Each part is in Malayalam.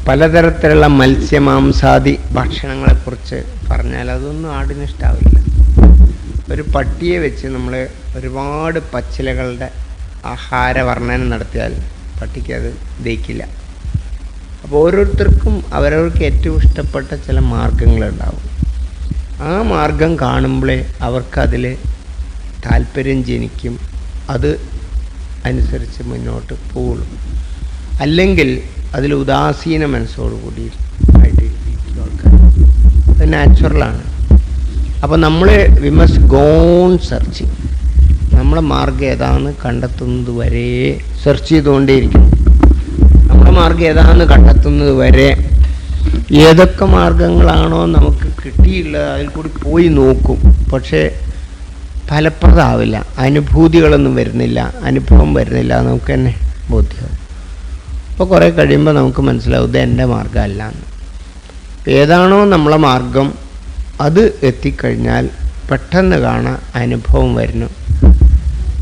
പലതരത്തിലുള്ള മത്സ്യമാംസാദി ഭക്ഷണങ്ങളെക്കുറിച്ച് പറഞ്ഞാൽ അതൊന്നും ആടിന് ഇഷ്ടാവില്ല. ഒരു പട്ടിയെ വെച്ച് നമ്മൾ ഒരുപാട് പച്ചിലകളുടെ ആഹാര വർണ്ണന നടത്തിയാൽ പട്ടിക്ക് അത് ദഹിക്കില്ല. അപ്പോൾ ഓരോരുത്തർക്കും അവരവർക്ക് ഏറ്റവും ഇഷ്ടപ്പെട്ട ചില മാർഗങ്ങളുണ്ടാവും. ആ മാർഗം കാണുമ്പോഴേ അവർക്കതിൽ താല്പര്യം ജനിക്കും, അത് അനുസരിച്ച് മുന്നോട്ട് പോകുള്ളൂ. അല്ലെങ്കിൽ അതിൽ ഉദാസീന മനസ്സോടുകൂടി ആയിട്ട് ഇരിക്കുന്ന ആൾക്കാർ, അത് നാച്ചുറലാണ്. അപ്പോൾ നമ്മൾ വി മസ്റ്റ് ഗോൺ സെർച്ചിങ്. നമ്മളെ മാർഗം ഏതാണെന്ന് കണ്ടെത്തുന്നത് വരെ സെർച്ച് ചെയ്തുകൊണ്ടേയിരിക്കും. നമ്മുടെ മാർഗം ഏതാണെന്ന് കണ്ടെത്തുന്നത് വരെ ഏതൊക്കെ മാർഗങ്ങളാണോ നമുക്ക് കിട്ടിയുള്ളത് അതിൽ കൂടി പോയി നോക്കും. പക്ഷേ ഫലപ്രദമാവില്ല, അനുഭൂതികളൊന്നും വരുന്നില്ല, അനുഭവം വരുന്നില്ല, നമുക്ക് തന്നെ ബോധ്യമാവും. അപ്പോൾ കുറേ കഴിയുമ്പോൾ നമുക്ക് മനസ്സിലാവും ഇത് എൻ്റെ മാർഗ്ഗമല്ല എന്ന്. ഏതാണോ നമ്മളെ മാർഗം അത് എത്തിക്കഴിഞ്ഞാൽ പെട്ടെന്ന് കാണാൻ അനുഭവം വരുന്നു.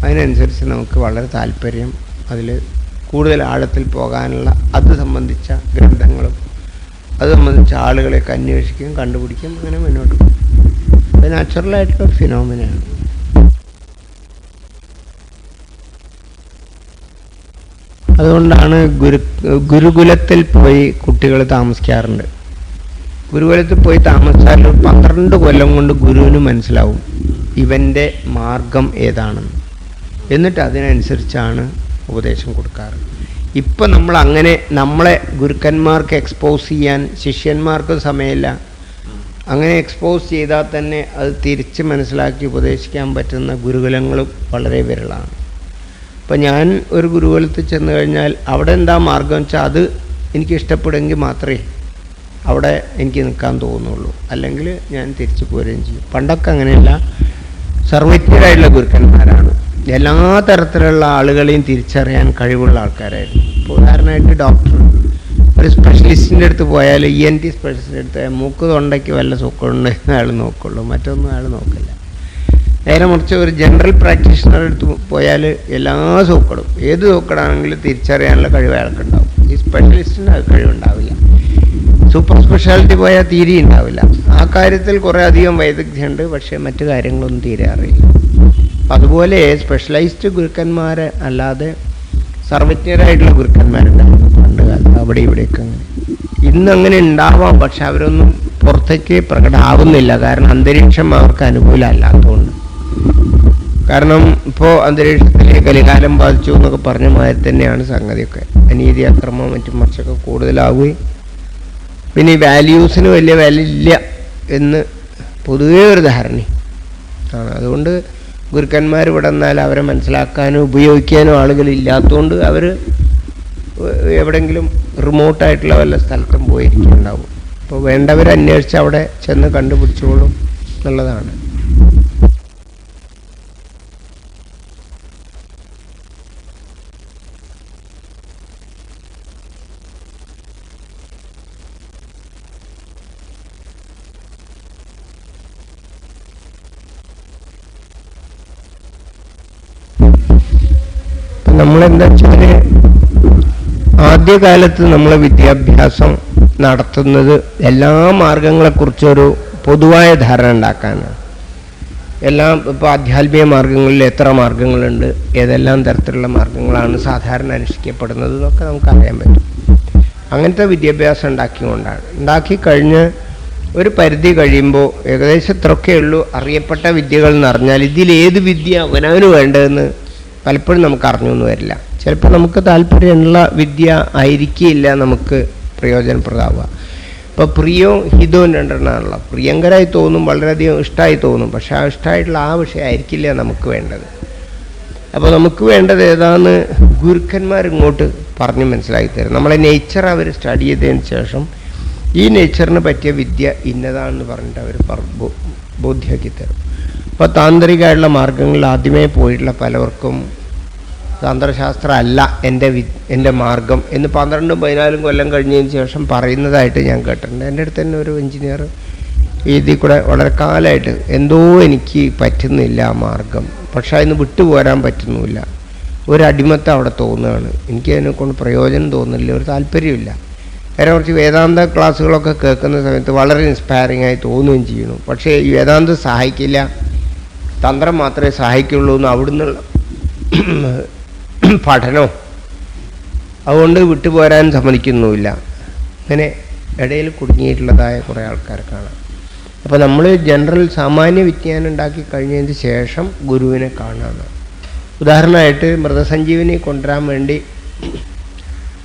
അതിനനുസരിച്ച് നമുക്ക് വളരെ താല്പര്യം, അതിൽ കൂടുതൽ ആഴത്തിൽ പോകാനുള്ള അത് സംബന്ധിച്ച ഗ്രന്ഥങ്ങളും അത് സംബന്ധിച്ച ആളുകളെയൊക്കെ അന്വേഷിക്കും, കണ്ടുപിടിക്കും, അങ്ങനെ മുന്നോട്ട് പോകും. അത് നാച്ചുറലായിട്ടുള്ള ഫിനോമിനയാണ്. അതുകൊണ്ടാണ് ഗുരുകുലത്തിൽ പോയി കുട്ടികൾ താമസിക്കാറുണ്ട്. ഗുരുകുലത്തിൽ പോയി താമസിച്ചാൽ 12 കൊല്ലം കൊണ്ട് ഗുരുവിന് മനസ്സിലാവും ഇവൻ്റെ മാർഗം ഏതാണെന്ന്. എന്നിട്ട് അതിനനുസരിച്ചാണ് ഉപദേശം കൊടുക്കാറ്. ഇപ്പം നമ്മൾ അങ്ങനെ നമ്മളെ ഗുരുക്കന്മാർക്ക് എക്സ്പോസ് ചെയ്യാൻ ശിഷ്യന്മാർക്ക് സമയമില്ല. അങ്ങനെ എക്സ്പോസ് ചെയ്താൽ തന്നെ അത് തിരിച്ച് മനസ്സിലാക്കി ഉപദേശിക്കാൻ പറ്റുന്ന ഗുരുകുലങ്ങളും വളരെ വിരളാണ്. അപ്പം ഞാൻ ഒരു ഗുരുകുലത്തിൽ ചെന്ന് കഴിഞ്ഞാൽ അവിടെ എന്താ മാർഗം വെച്ചാൽ അത് എനിക്ക് ഇഷ്ടപ്പെടുമെങ്കിൽ മാത്രമേ അവിടെ എനിക്ക് നിൽക്കാൻ തോന്നുള്ളൂ, അല്ലെങ്കിൽ ഞാൻ തിരിച്ചു പോരുകയും ചെയ്യും. പണ്ടൊക്കെ അങ്ങനെയല്ല, സർവജ്ഞരായിട്ടുള്ള ഗുരുക്കന്മാരാണ്. എല്ലാ തരത്തിലുള്ള ആളുകളെയും തിരിച്ചറിയാൻ കഴിവുള്ള ആൾക്കാരായിരുന്നു. ഇപ്പോൾ ഉദാഹരണമായിട്ട് ഡോക്ടർ ഒരു സ്പെഷ്യലിസ്റ്റിൻ്റെ അടുത്ത് പോയാൽ ENT സ്പെഷ്യലിസ്റ്റിൻ്റെ അടുത്ത് മൂക്ക് തൊണ്ടയ്ക്ക് വല്ല സുഖമുണ്ടെന്ന് അയാൾ നോക്കുള്ളൂ, മറ്റൊന്നും അയാൾ നോക്കില്ല. നേരെ മറിച്ച് ഒരു ജനറൽ പ്രാക്ടീഷണറുടെ അടുത്ത് പോയാൽ എല്ലാ സൂക്കടും, ഏത് സൂക്കടാണെങ്കിലും തിരിച്ചറിയാനുള്ള കഴിവ് അയാൾക്കുണ്ടാവും. ഈ സ്പെഷ്യലിസ്റ്റിന് അത് കഴിവുണ്ടാവില്ല. സൂപ്പർ സ്പെഷ്യാലിറ്റി പോയാൽ തീരെ ഉണ്ടാവില്ല. ആ കാര്യത്തിൽ കുറേ അധികം വൈദഗ്ധ്യമുണ്ട്, പക്ഷേ മറ്റു കാര്യങ്ങളൊന്നും തീരെ അറിയില്ല. അതുപോലെ സ്പെഷ്യലൈസ്ഡ് ഗുരുക്കന്മാരെ അല്ലാതെ സർവജ്ഞരായിട്ടുള്ള ഗുരുക്കന്മാരുണ്ടായിരുന്നു പണ്ട് കാലത്ത്, അവിടെ ഇവിടെയൊക്കെ. അങ്ങനെ ഇന്നങ്ങനെ ഉണ്ടാവാം, പക്ഷെ അവരൊന്നും പുറത്തേക്ക് പ്രകടമാവുന്നില്ല. കാരണം അന്തരീക്ഷം അവർക്ക് അനുകൂലമല്ലാത്തതുകൊണ്ട്. കാരണം ഇപ്പോൾ അന്തരീക്ഷത്തിൽ കലികാലം ബാധിച്ചു എന്നൊക്കെ പറഞ്ഞ മാതിരി തന്നെയാണ് സംഗതിയൊക്കെ. അനീതി, അക്രമം, മറ്റും മറിച്ചൊക്കെ കൂടുതലാവുകയും പിന്നെ ഈ വാല്യൂസിന് വലിയ വില ഇല്ല എന്ന് പൊതുവേ ഒരു ധാരണയാണ്. അതുകൊണ്ട് ഗുരുക്കന്മാർ ഇവിടെ നിന്നാൽ അവരെ മനസ്സിലാക്കാനോ ഉപയോഗിക്കാനോ ആളുകളില്ലാത്തതുകൊണ്ട് അവർ എവിടെയെങ്കിലും റിമോട്ടായിട്ടുള്ള വല്ല സ്ഥലത്തും പോയിരിക്കുന്നുണ്ടാവും. അപ്പോൾ വേണ്ടവർ അന്വേഷിച്ച് അവിടെ ചെന്ന് കണ്ടുപിടിച്ചോളും എന്നുള്ളതാണ്. നമ്മളെന്താ വെച്ചാൽ ആദ്യകാലത്ത് നമ്മൾ വിദ്യാഭ്യാസം നടത്തുന്നത് എല്ലാ മാർഗങ്ങളെക്കുറിച്ചൊരു പൊതുവായ ധാരണ ഉണ്ടാക്കാനാണ്. എല്ലാം ഇപ്പോൾ ആധ്യാത്മിക മാർഗങ്ങളിൽ എത്ര മാർഗങ്ങളുണ്ട്, ഏതെല്ലാം തരത്തിലുള്ള മാർഗങ്ങളാണ് സാധാരണ അനുഷ്ഠിക്കപ്പെടുന്നത് എന്നൊക്കെ നമുക്കറിയാൻ പറ്റും. അങ്ങനത്തെ വിദ്യാഭ്യാസം ഉണ്ടാക്കി കഴിഞ്ഞ് ഒരു പരിധി കഴിയുമ്പോൾ ഏകദേശം ഇത്രയൊക്കെ ഉള്ളൂ അറിയപ്പെട്ട വിദ്യകൾ എന്ന് പറഞ്ഞാൽ ഇതിലേത് വിദ്യ അവനവന് വേണ്ടതെന്ന് പലപ്പോഴും നമുക്ക് അറിഞ്ഞൊന്നും വരില്ല. ചിലപ്പോൾ നമുക്ക് താല്പര്യമുള്ള വിദ്യ ആയിരിക്കില്ല നമുക്ക് പ്രയോജനപ്രദമാവുക. ഇപ്പോൾ പ്രിയവും ഹിതവും രണ്ടെണ്ണമാണല്ലോ. പ്രിയങ്കരമായി തോന്നും, വളരെയധികം ഇഷ്ടമായി തോന്നും, പക്ഷെ ആ ഇഷ്ടമായിട്ടുള്ള ആ വിഷയം ആയിരിക്കില്ല നമുക്ക് വേണ്ടത്. അപ്പോൾ നമുക്ക് വേണ്ടത് ഏതാന്ന് ഗുരുക്കന്മാർ ഇങ്ങോട്ട് പറഞ്ഞ് മനസ്സിലാക്കി തരും. നമ്മളെ നേച്ചർ അവർ സ്റ്റഡി ചെയ്തതിന് ശേഷം ഈ നേച്ചറിന് പറ്റിയ വിദ്യ ഇന്നതാണെന്ന് പറഞ്ഞിട്ട് അവർ ബോധ്യമാക്കി തരും. അപ്പോൾ താന്ത്രികമായിട്ടുള്ള മാർഗങ്ങളിൽ ആദ്യമേ പോയിട്ടുള്ള പലവർക്കും തന്ത്രശാസ്ത്രം അല്ല എൻ്റെ മാർഗം എന്ന് 12-14 കൊല്ലം കഴിഞ്ഞതിന് ശേഷം പറയുന്നതായിട്ട് ഞാൻ കേട്ടിട്ടുണ്ട്. എൻ്റെ അടുത്ത് തന്നെ ഒരു എഞ്ചിനീയർ ഇതിൽ കൂടെ വളരെ കാലമായിട്ട് എന്തോ എനിക്ക് പറ്റുന്നില്ല ആ മാർഗം, പക്ഷെ അതിന് വിട്ടുപോരാൻ നേരെ കുറച്ച് വേദാന്ത ക്ലാസ്സുകളൊക്കെ കേൾക്കുന്ന സമയത്ത് വളരെ ഇൻസ്പയറിംഗ് ആയി തോന്നുകയും ചെയ്യുന്നു. പക്ഷേ ഈ വേദാന്തം സഹായിക്കില്ല, തന്ത്രം മാത്രമേ സഹായിക്കുള്ളൂ എന്ന് അവിടുന്നുള്ള പഠനം അതുകൊണ്ട് വിട്ടുപോരാൻ സമ്മതിക്കുന്നുമില്ല. അങ്ങനെ ഇടയിൽ കുടുങ്ങിയിട്ടുള്ളതായ കുറേ ആൾക്കാരെ കാണാം. അപ്പോൾ നമ്മൾ ജനറൽ സാമാന്യ വിജ്ഞാനം ഉണ്ടാക്കി കഴിഞ്ഞതിന് ശേഷം ഗുരുവിനെ കാണാമെന്നാണ്. ഉദാഹരണമായിട്ട് മൃതസഞ്ജീവനി കൊണ്ടുവരാൻ വേണ്ടി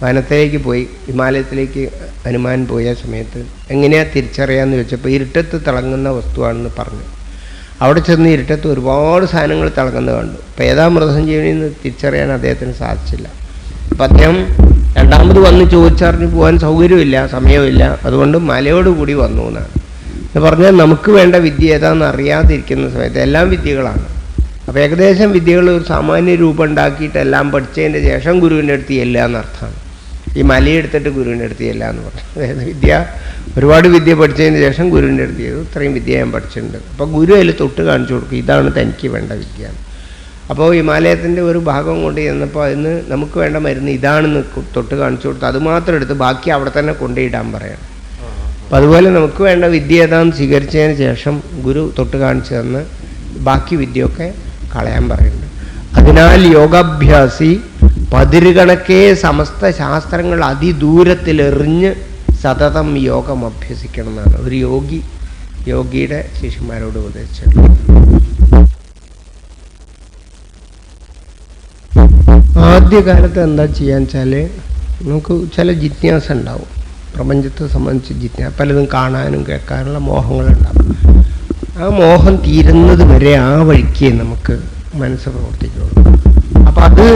വനത്തിലേക്ക് പോയി, ഹിമാലയത്തിലേക്ക് ഹനുമാൻ പോയ സമയത്ത് എങ്ങനെയാണ് തിരിച്ചറിയാമെന്ന് ചോദിച്ചപ്പോൾ ഇരുട്ടത്ത് തിളങ്ങുന്ന വസ്തുവാണെന്ന് പറഞ്ഞു. അവിടെ ചെന്ന് ഇരുട്ടത്ത് ഒരുപാട് സാധനങ്ങൾ തിളങ്ങുന്നത് കണ്ടു. അപ്പോൾ ഏതാ മൃതസഞ്ജീവനി എന്ന് തിരിച്ചറിയാൻ അദ്ദേഹത്തിന് സാധിച്ചില്ല. അപ്പം അദ്ദേഹം രണ്ടാമത് വന്ന് ചോദിച്ചറിഞ്ഞ് പോകാൻ സൗകര്യമില്ല, സമയമില്ല, അതുകൊണ്ട് മലയോടുകൂടി വന്നു എന്നാണ്. എന്ന് പറഞ്ഞാൽ നമുക്ക് വേണ്ട വിദ്യ ഏതാണെന്ന് അറിയാതിരിക്കുന്ന സമയത്ത് എല്ലാം വിദ്യകളാണ്. അപ്പോൾ ഏകദേശം വിദ്യകൾ ഒരു സാമാന്യ രൂപം ഉണ്ടാക്കിയിട്ട് എല്ലാം പഠിച്ചതിൻ്റെ ശേഷം ഗുരുവിൻ്റെ അടുത്ത് ചെല്ലുക എന്നർത്ഥമാണ്. ഈ മലയെടുത്തിട്ട് ഗുരുവിൻ്റെ അടുത്ത് ചെല്ലുക എന്ന് പറഞ്ഞു. അതായത് വിദ്യ ഒരുപാട് വിദ്യ പഠിച്ചതിന് ശേഷം ഗുരുവിൻ്റെ അടുത്ത് ചെയ്തു. ഇത്രയും വിദ്യ ഞാൻ പഠിച്ചിട്ടുണ്ട്. അപ്പോൾ ഗുരു അതിൽ തൊട്ട് കാണിച്ചു കൊടുക്കും, ഇതാണ് തനിക്ക് വേണ്ട വിദ്യ. അപ്പോൾ ഹിമാലയത്തിൻ്റെ ഒരു ഭാഗം കൊണ്ട് ചെന്നപ്പോൾ അതിന് നമുക്ക് വേണ്ട മരുന്ന് ഇതാണെന്ന് തൊട്ട് കാണിച്ചു കൊടുത്ത് അതുമാത്രം എടുത്ത് ബാക്കി അവിടെ തന്നെ കൊണ്ടുപോയിടാൻ പറയണം. അപ്പം അതുപോലെ നമുക്ക് വേണ്ട വിദ്യ ഏതാണെന്ന് സ്വീകരിച്ചതിന് ശേഷം ഗുരു തൊട്ട് കാണിച്ചു തന്ന് ബാക്കി വിദ്യയൊക്കെ കളയാൻ പറയുന്നുണ്ട്. അതിനാൽ യോഗാഭ്യാസി പതിരുകണക്കേ സമസ്ത ശാസ്ത്രങ്ങൾ അതിദൂരത്തിലെറിഞ്ഞ് സതതം യോഗം അഭ്യസിക്കണം എന്നാണ് ഒരു യോഗിയുടെ ശിഷ്യന്മാരോട് ഉപദേശിച്ചിട്ടുള്ളത്. ആദ്യകാലത്ത് എന്താ ചെയ്യാന്ന് വെച്ചാൽ നമുക്ക് ചില ജിജ്ഞാസ ഉണ്ടാവും, പ്രപഞ്ചത്തെ സംബന്ധിച്ച് ജിജ്ഞാസ, പലതും കാണാനും കേൾക്കാനുള്ള മോഹങ്ങളുണ്ടാവും. ആ മോഹം തീരുന്നത് വരെ ആ വഴിക്ക് നമുക്ക് മനസ്സ് പ്രവർത്തിക്കുള്ളൂ. അപ്പം അത്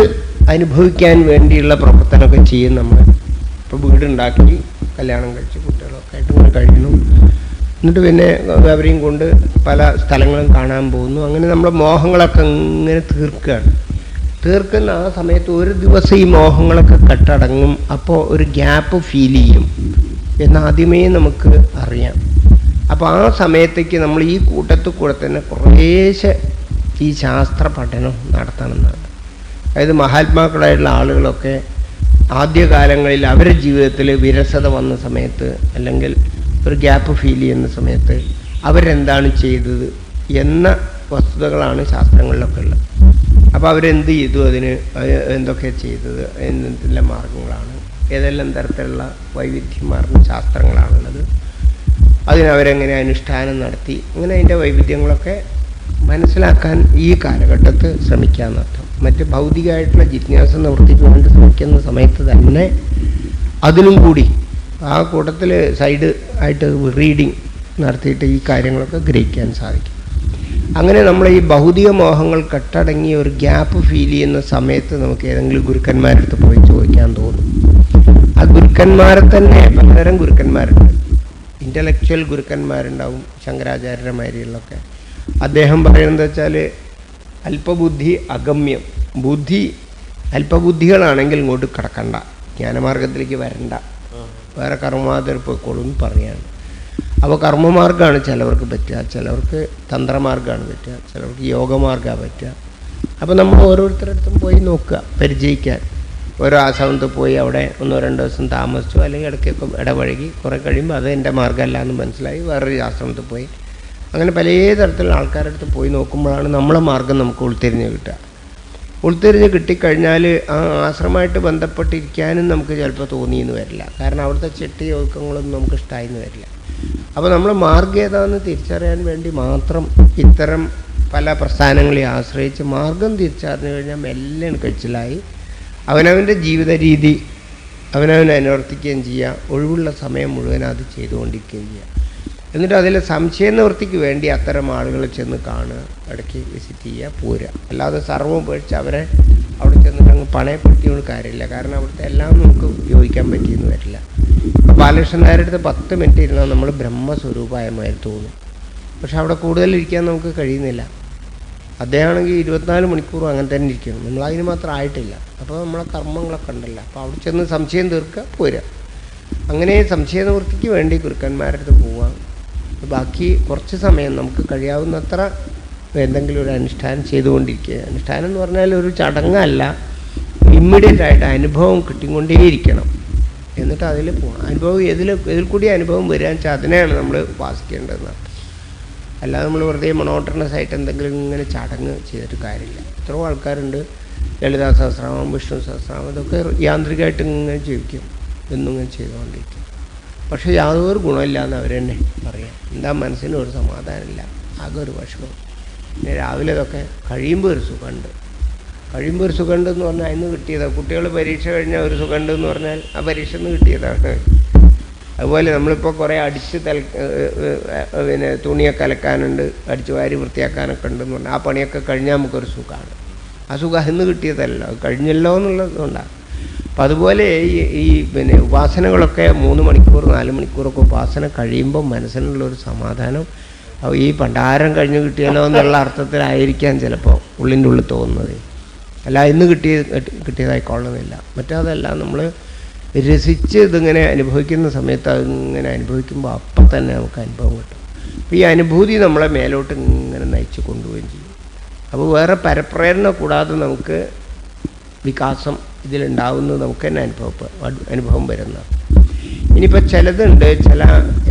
അനുഭവിക്കാൻ വേണ്ടിയുള്ള പ്രവർത്തനമൊക്കെ ചെയ്യും നമ്മൾ. ഇപ്പോൾ വീടുണ്ടാക്കി കല്യാണം കഴിച്ച് കുട്ടികളൊക്കെ ആയിട്ട് ഇങ്ങനെ കഴിയുന്നു. എന്നിട്ട് പിന്നെ അവരെയും കൊണ്ട് പല സ്ഥലങ്ങളും കാണാൻ പോകുന്നു. അങ്ങനെ നമ്മളെ മോഹങ്ങളൊക്കെ ഇങ്ങനെ തീർക്കുന്ന ആ സമയത്ത് ഒരു ദിവസം ഈ മോഹങ്ങളൊക്കെ കെട്ടടങ്ങും. അപ്പോൾ ഒരു ഗ്യാപ്പ് ഫീൽ ചെയ്യും എന്നാദ്യമേ നമുക്ക് അറിയാം. അപ്പോൾ ആ സമയത്തേക്ക് നമ്മൾ ഈ കൂട്ടത്തിൽ കൂടെ തന്നെ കുറേശ്ശെ ഈ ശാസ്ത്ര പഠനം നടത്തണമെന്നാണ്. അതായത് മഹാത്മാക്കളായിട്ടുള്ള ആളുകളൊക്കെ ആദ്യകാലങ്ങളിൽ അവരുടെ ജീവിതത്തിൽ വിരസത വന്ന സമയത്ത് അല്ലെങ്കിൽ ഒരു ഗ്യാപ്പ് ഫീൽ ചെയ്യുന്ന സമയത്ത് അവരെന്താണ് ചെയ്തത് എന്ന വസ്തുതകളാണ് ശാസ്ത്രങ്ങളിലൊക്കെ ഉള്ളത്. അപ്പോൾ അവരെന്ത് ചെയ്തു, അതിന് എന്തൊക്കെ ചെയ്തത്, എന്തെല്ലാം മാർഗങ്ങളാണ്, ഏതെല്ലാം തരത്തിലുള്ള വൈവിധ്യമാർന്ന ശാസ്ത്രങ്ങളാണുള്ളത്, അതിനവരെങ്ങനെ അനുഷ്ഠാനം നടത്തി, അങ്ങനെ അതിൻ്റെ വൈവിധ്യങ്ങളൊക്കെ മനസ്സിലാക്കാൻ ഈ കാലഘട്ടത്ത് ശ്രമിക്കാമെന്നർത്ഥം. മറ്റ് ഭൗതികമായിട്ടുള്ള ജിജ്ഞാസ നിവൃത്തിക്ക് വേണ്ടി ശ്രമിക്കുന്ന സമയത്ത് തന്നെ അതിനും കൂടി ആ കൂട്ടത്തിൽ സൈഡ് ആയിട്ട് റീഡിങ് നടത്തിയിട്ട് ഈ കാര്യങ്ങളൊക്കെ ഗ്രഹിക്കാൻ സാധിക്കും. അങ്ങനെ നമ്മൾ ഈ ഭൗതിക മോഹങ്ങൾ കെട്ടടങ്ങിയ ഒരു ഗ്യാപ്പ് ഫീൽ ചെയ്യുന്ന സമയത്ത് നമുക്ക് ഏതെങ്കിലും ഗുരുക്കന്മാരുടെ അടുത്ത് പോയി ചോദിക്കാൻ തോന്നും. ആ ഗുരുക്കന്മാരെ തന്നെ പലതരം ഗുരുക്കന്മാരുണ്ട്. ഇൻ്റലക്ച്വൽ ഗുരുക്കന്മാരുണ്ടാവും, ശങ്കരാചാര്യമാരികളൊക്കെ. അദ്ദേഹം പറയുന്നത് വെച്ചാൽ അല്പബുദ്ധി അഗമ്യം, ബുദ്ധി അല്പബുദ്ധികളാണെങ്കിൽ ഇങ്ങോട്ട് കിടക്കണ്ട, ജ്ഞാനമാർഗത്തിലേക്ക് വരണ്ട, വേറെ കർമ്മമാർഗ്ഗത്തിൽ പോയിക്കോളൂ എന്ന് പറയാണ്. അപ്പോൾ കർമ്മമാർഗ്ഗമാണ് ചിലവർക്ക് പറ്റുക, ചിലവർക്ക് തന്ത്രമാർഗ്ഗമാണ് പറ്റുക, ചിലവർക്ക് യോഗമാർഗ്ഗമാണ് പറ്റുക. അപ്പോൾ നമ്മൾ ഓരോരുത്തരടുത്തും പോയി നോക്കുക, പരിചയിക്കാൻ. ഓരോ ആശ്രമത്തിൽ പോയി അവിടെ 1-2 ദിവസം താമസിച്ചു, അല്ലെങ്കിൽ ഇടയ്ക്കൊക്കെ ഇടപഴകി കുറേ കഴിയുമ്പോൾ അത് എൻ്റെ മാർഗ്ഗമല്ല എന്ന് മനസ്സിലായി വേറൊരു ആശ്രമത്തിൽ പോയി. അങ്ങനെ പല തരത്തിലുള്ള ആൾക്കാരുടെ അടുത്ത് പോയി നോക്കുമ്പോഴാണ് നമ്മളെ മാർഗ്ഗം നമുക്ക് ഉൾത്തിരിഞ്ഞ് കിട്ടുക. ഉൾത്തിരിഞ്ഞ് കിട്ടിക്കഴിഞ്ഞാൽ ആ ആശ്രമമായിട്ട് ബന്ധപ്പെട്ടിരിക്കാനും നമുക്ക് ചിലപ്പോൾ തോന്നിയെന്ന് വരില്ല. കാരണം അവിടുത്തെ ചെട്ടി ഒതുക്കങ്ങളൊന്നും നമുക്ക് ഇഷ്ടമായിന്ന് വരില്ല. അപ്പോൾ നമ്മൾ മാർഗ്ഗം ഏതാണെന്ന് തിരിച്ചറിയാൻ വേണ്ടി മാത്രം ഇത്തരം പല പ്രസ്ഥാനങ്ങളെ ആശ്രയിച്ച് മാർഗം തിരിച്ചറിഞ്ഞു കഴിഞ്ഞാൽ മെല്ലെ കഴിച്ചിലായി അവനവൻ്റെ ജീവിത രീതി അവനവനെ അനുവർത്തിക്കുകയും ചെയ്യുക, ഒഴിവുള്ള സമയം മുഴുവൻ അത് ചെയ്തുകൊണ്ടിരിക്കുകയും ചെയ്യുക. എന്നിട്ട് അതിൽ സംശയ നിവൃത്തിക്ക് വേണ്ടി അത്തരം ആളുകളെ ചെന്ന് കാണുക, ഇടയ്ക്ക് വിസിറ്റ് ചെയ്യുക, പോരുക. അല്ലാതെ സർവ്വം ഉപേക്ഷിച്ച് അവരെ അവിടെ ചെന്നിട്ട് അങ്ങ് പണയപ്പെടുത്തിയോണ്ട് കാര്യമില്ല. കാരണം അവിടുത്തെ എല്ലാം നമുക്ക് യോജിക്കാൻ പറ്റിയെന്ന് വരില്ല. അപ്പോൾ ബാലകൃഷ്ണൻ നായരുടെ അടുത്ത് 10 മിനിറ്റ് ഇരുന്നാൽ നമ്മൾ ബ്രഹ്മസ്വരൂപമായ മാതിരി തോന്നും. പക്ഷെ അവിടെ കൂടുതലിരിക്കാൻ നമുക്ക് കഴിയുന്നില്ല. അദ്ദേഹമാണെങ്കിൽ 24 മണിക്കൂറും അങ്ങനെ തന്നെ ഇരിക്കണം. നമ്മളതിന് മാത്രം ആയിട്ടില്ല. അപ്പോൾ നമ്മളെ കർമ്മങ്ങളൊക്കെ ഉണ്ടല്ലോ. അപ്പോൾ അവിടെ ചെന്ന് സംശയം തീർക്കുക, പോരുക. അങ്ങനെ സംശയ നിവൃത്തിക്ക് വേണ്ടി ഗുരുക്കന്മാരുടെ അടുത്ത് പോവാം. ബാക്കി കുറച്ച് സമയം നമുക്ക് കഴിയാവുന്നത്ര എന്തെങ്കിലും ഒരു അനുഷ്ഠാനം ചെയ്തുകൊണ്ടിരിക്കുക. അനുഷ്ഠാനം എന്ന് പറഞ്ഞാൽ ഒരു ചടങ്ങല്ല, ഇമ്മീഡിയറ്റ് ആയിട്ട് അനുഭവം കിട്ടിക്കൊണ്ടേയിരിക്കണം. എന്നിട്ട് എന്നിട്ട് അതിൽ പോകണം. അനുഭവം ഇതിൽ കൂടി അനുഭവം വരികയെന്ന് വെച്ചാൽ അതിനെയാണ് നമ്മൾ ഉപാസിക്കേണ്ടതെന്നാണ്. അല്ലാതെ നമ്മൾ വെറുതെ മൊണോട്ടണസ് ആയിട്ട് എന്തെങ്കിലും ഇങ്ങനെ ചടങ്ങ് ചെയ്തിട്ട് കാര്യമില്ല. എത്രയോ ആൾക്കാരുണ്ട് ലളിതാ സഹസ്രനാമം, വിഷ്ണു സഹസ്രനാമം, ഇതൊക്കെ യാന്ത്രികമായിട്ട് ഇങ്ങനെ ജീവിക്കും, എന്നും ഇങ്ങനെ ചെയ്തുകൊണ്ടിരിക്കും. പക്ഷേ യാതൊരു ഗുണമില്ലാന്ന് അവർ തന്നെ പറയാം. എന്താ മനസ്സിന് ഒരു സമാധാനമില്ല, ആകെ ഒരു വിഷമം. പിന്നെ രാവിലെ ഇതൊക്കെ കഴിയുമ്പോൾ ഒരു സുഖമുണ്ട്. കഴിയുമ്പോൾ ഒരു സുഖമുണ്ടെന്ന് പറഞ്ഞാൽ അതിന് കിട്ടിയതാണ്. കുട്ടികൾ പരീക്ഷ കഴിഞ്ഞാൽ ഒരു സുഖമുണ്ടെന്ന് പറഞ്ഞാൽ ആ പരീക്ഷ നിന്ന് കിട്ടിയതാണ്. അതുപോലെ നമ്മളിപ്പോൾ കുറേ അടിച്ച് പിന്നെ തുണിയൊക്കെ അലക്കാനുണ്ട്, അടിച്ച് വാരി വൃത്തിയാക്കാനൊക്കെ ഉണ്ടെന്ന് പറഞ്ഞാൽ ആ പണിയൊക്കെ കഴിഞ്ഞാൽ നമുക്കൊരു സുഖമാണ്. ആ സുഖം അതിന്ന് കിട്ടിയതല്ല, അത് കഴിഞ്ഞല്ലോ എന്നുള്ളതുകൊണ്ടാണ്. അപ്പം അതുപോലെ ഈ പിന്നെ ഉപാസനകളൊക്കെ 3 മണിക്കൂർ 4 മണിക്കൂറൊക്കെ ഉപാസന കഴിയുമ്പോൾ മനസ്സിനുള്ളൊരു സമാധാനം ഈ പണ്ടാരം കഴിഞ്ഞ് കിട്ടിയല്ലോ എന്നുള്ള അർത്ഥത്തിലായിരിക്കാം ചിലപ്പോൾ ഉള്ളിൻ്റെ ഉള്ളിൽ തോന്നുന്നത്. അല്ല ഇന്ന് കിട്ടിയതായിക്കൊള്ളുന്നില്ല. മറ്റേതല്ല, നമ്മൾ രസിച്ച് ഇതിങ്ങനെ അനുഭവിക്കുന്ന സമയത്ത് അതിങ്ങനെ അനുഭവിക്കുമ്പോൾ അപ്പം തന്നെ നമുക്ക് അനുഭവം കിട്ടും. അപ്പോൾ ഈ അനുഭൂതി നമ്മളെ മേലോട്ട് ഇങ്ങനെ നയിച്ച് കൊണ്ടുപോവുകയും ചെയ്യും. അപ്പോൾ വേറെ പരപ്രേരണ കൂടാതെ നമുക്ക് വികാസം ഇതിലുണ്ടാവുന്നത് നമുക്ക് തന്നെ അനുഭവം വരുന്ന. ഇനിയിപ്പോൾ ചിലതുണ്ട്, ചില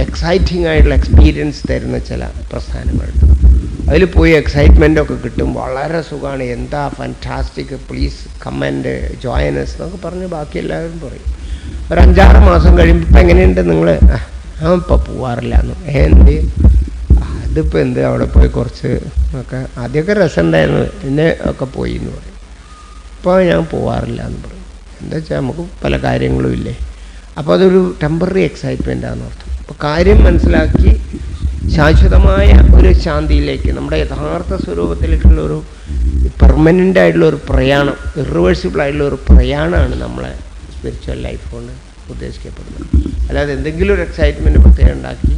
എക്സൈറ്റിംഗ് ആയിട്ടുള്ള എക്സ്പീരിയൻസ് തരുന്ന ചില പ്രസ്ഥാനങ്ങളുണ്ട്. അതിൽ പോയി എക്സൈറ്റ്മെൻറ്റൊക്കെ കിട്ടും, വളരെ സുഖമാണ്, എന്താ fantastic, please come and join us എന്നൊക്കെ പറഞ്ഞ് ബാക്കി എല്ലാവരും പറയും. ഒരു 5-6 മാസം കഴിയുമ്പോൾ ഇപ്പം എങ്ങനെയുണ്ട് നിങ്ങൾ? ഇപ്പോൾ പോവാറില്ല എന്ന്. എന്ത് അതിപ്പോൾ എന്ത്, അവിടെ പോയി കുറച്ച് ഒക്കെ ആദ്യമൊക്കെ രസമുണ്ടായിരുന്നു, പിന്നെ ഒക്കെ പോയി എന്ന് പറയും. ഇപ്പോൾ ഞാൻ പോവാറില്ല എന്ന് പറയും. എന്താ വെച്ചാൽ നമുക്ക് പല കാര്യങ്ങളും ഇല്ലേ. അപ്പോൾ അതൊരു ടെമ്പററി എക്സൈറ്റ്മെൻറ്റാണെന്ന് അർത്ഥം. അപ്പോൾ കാര്യം മനസ്സിലാക്കി ശാശ്വതമായ ഒരു ശാന്തിയിലേക്ക്, നമ്മുടെ യഥാർത്ഥ സ്വരൂപത്തിലേക്കുള്ളൊരു പെർമനൻ്റ് ആയിട്ടുള്ളൊരു പ്രയാണം, ഇറിവേഴ്സിബിൾ ആയിട്ടുള്ള ഒരു പ്രയാണമാണ് നമ്മളെ സ്പിരിച്വൽ ലൈഫ് കൊണ്ട് ഉദ്ദേശിക്കപ്പെടുന്നത്. അല്ലാതെ എന്തെങ്കിലും ഒരു എക്സൈറ്റ്മെൻറ്റ് പ്രത്യേകം ഉണ്ടാക്കി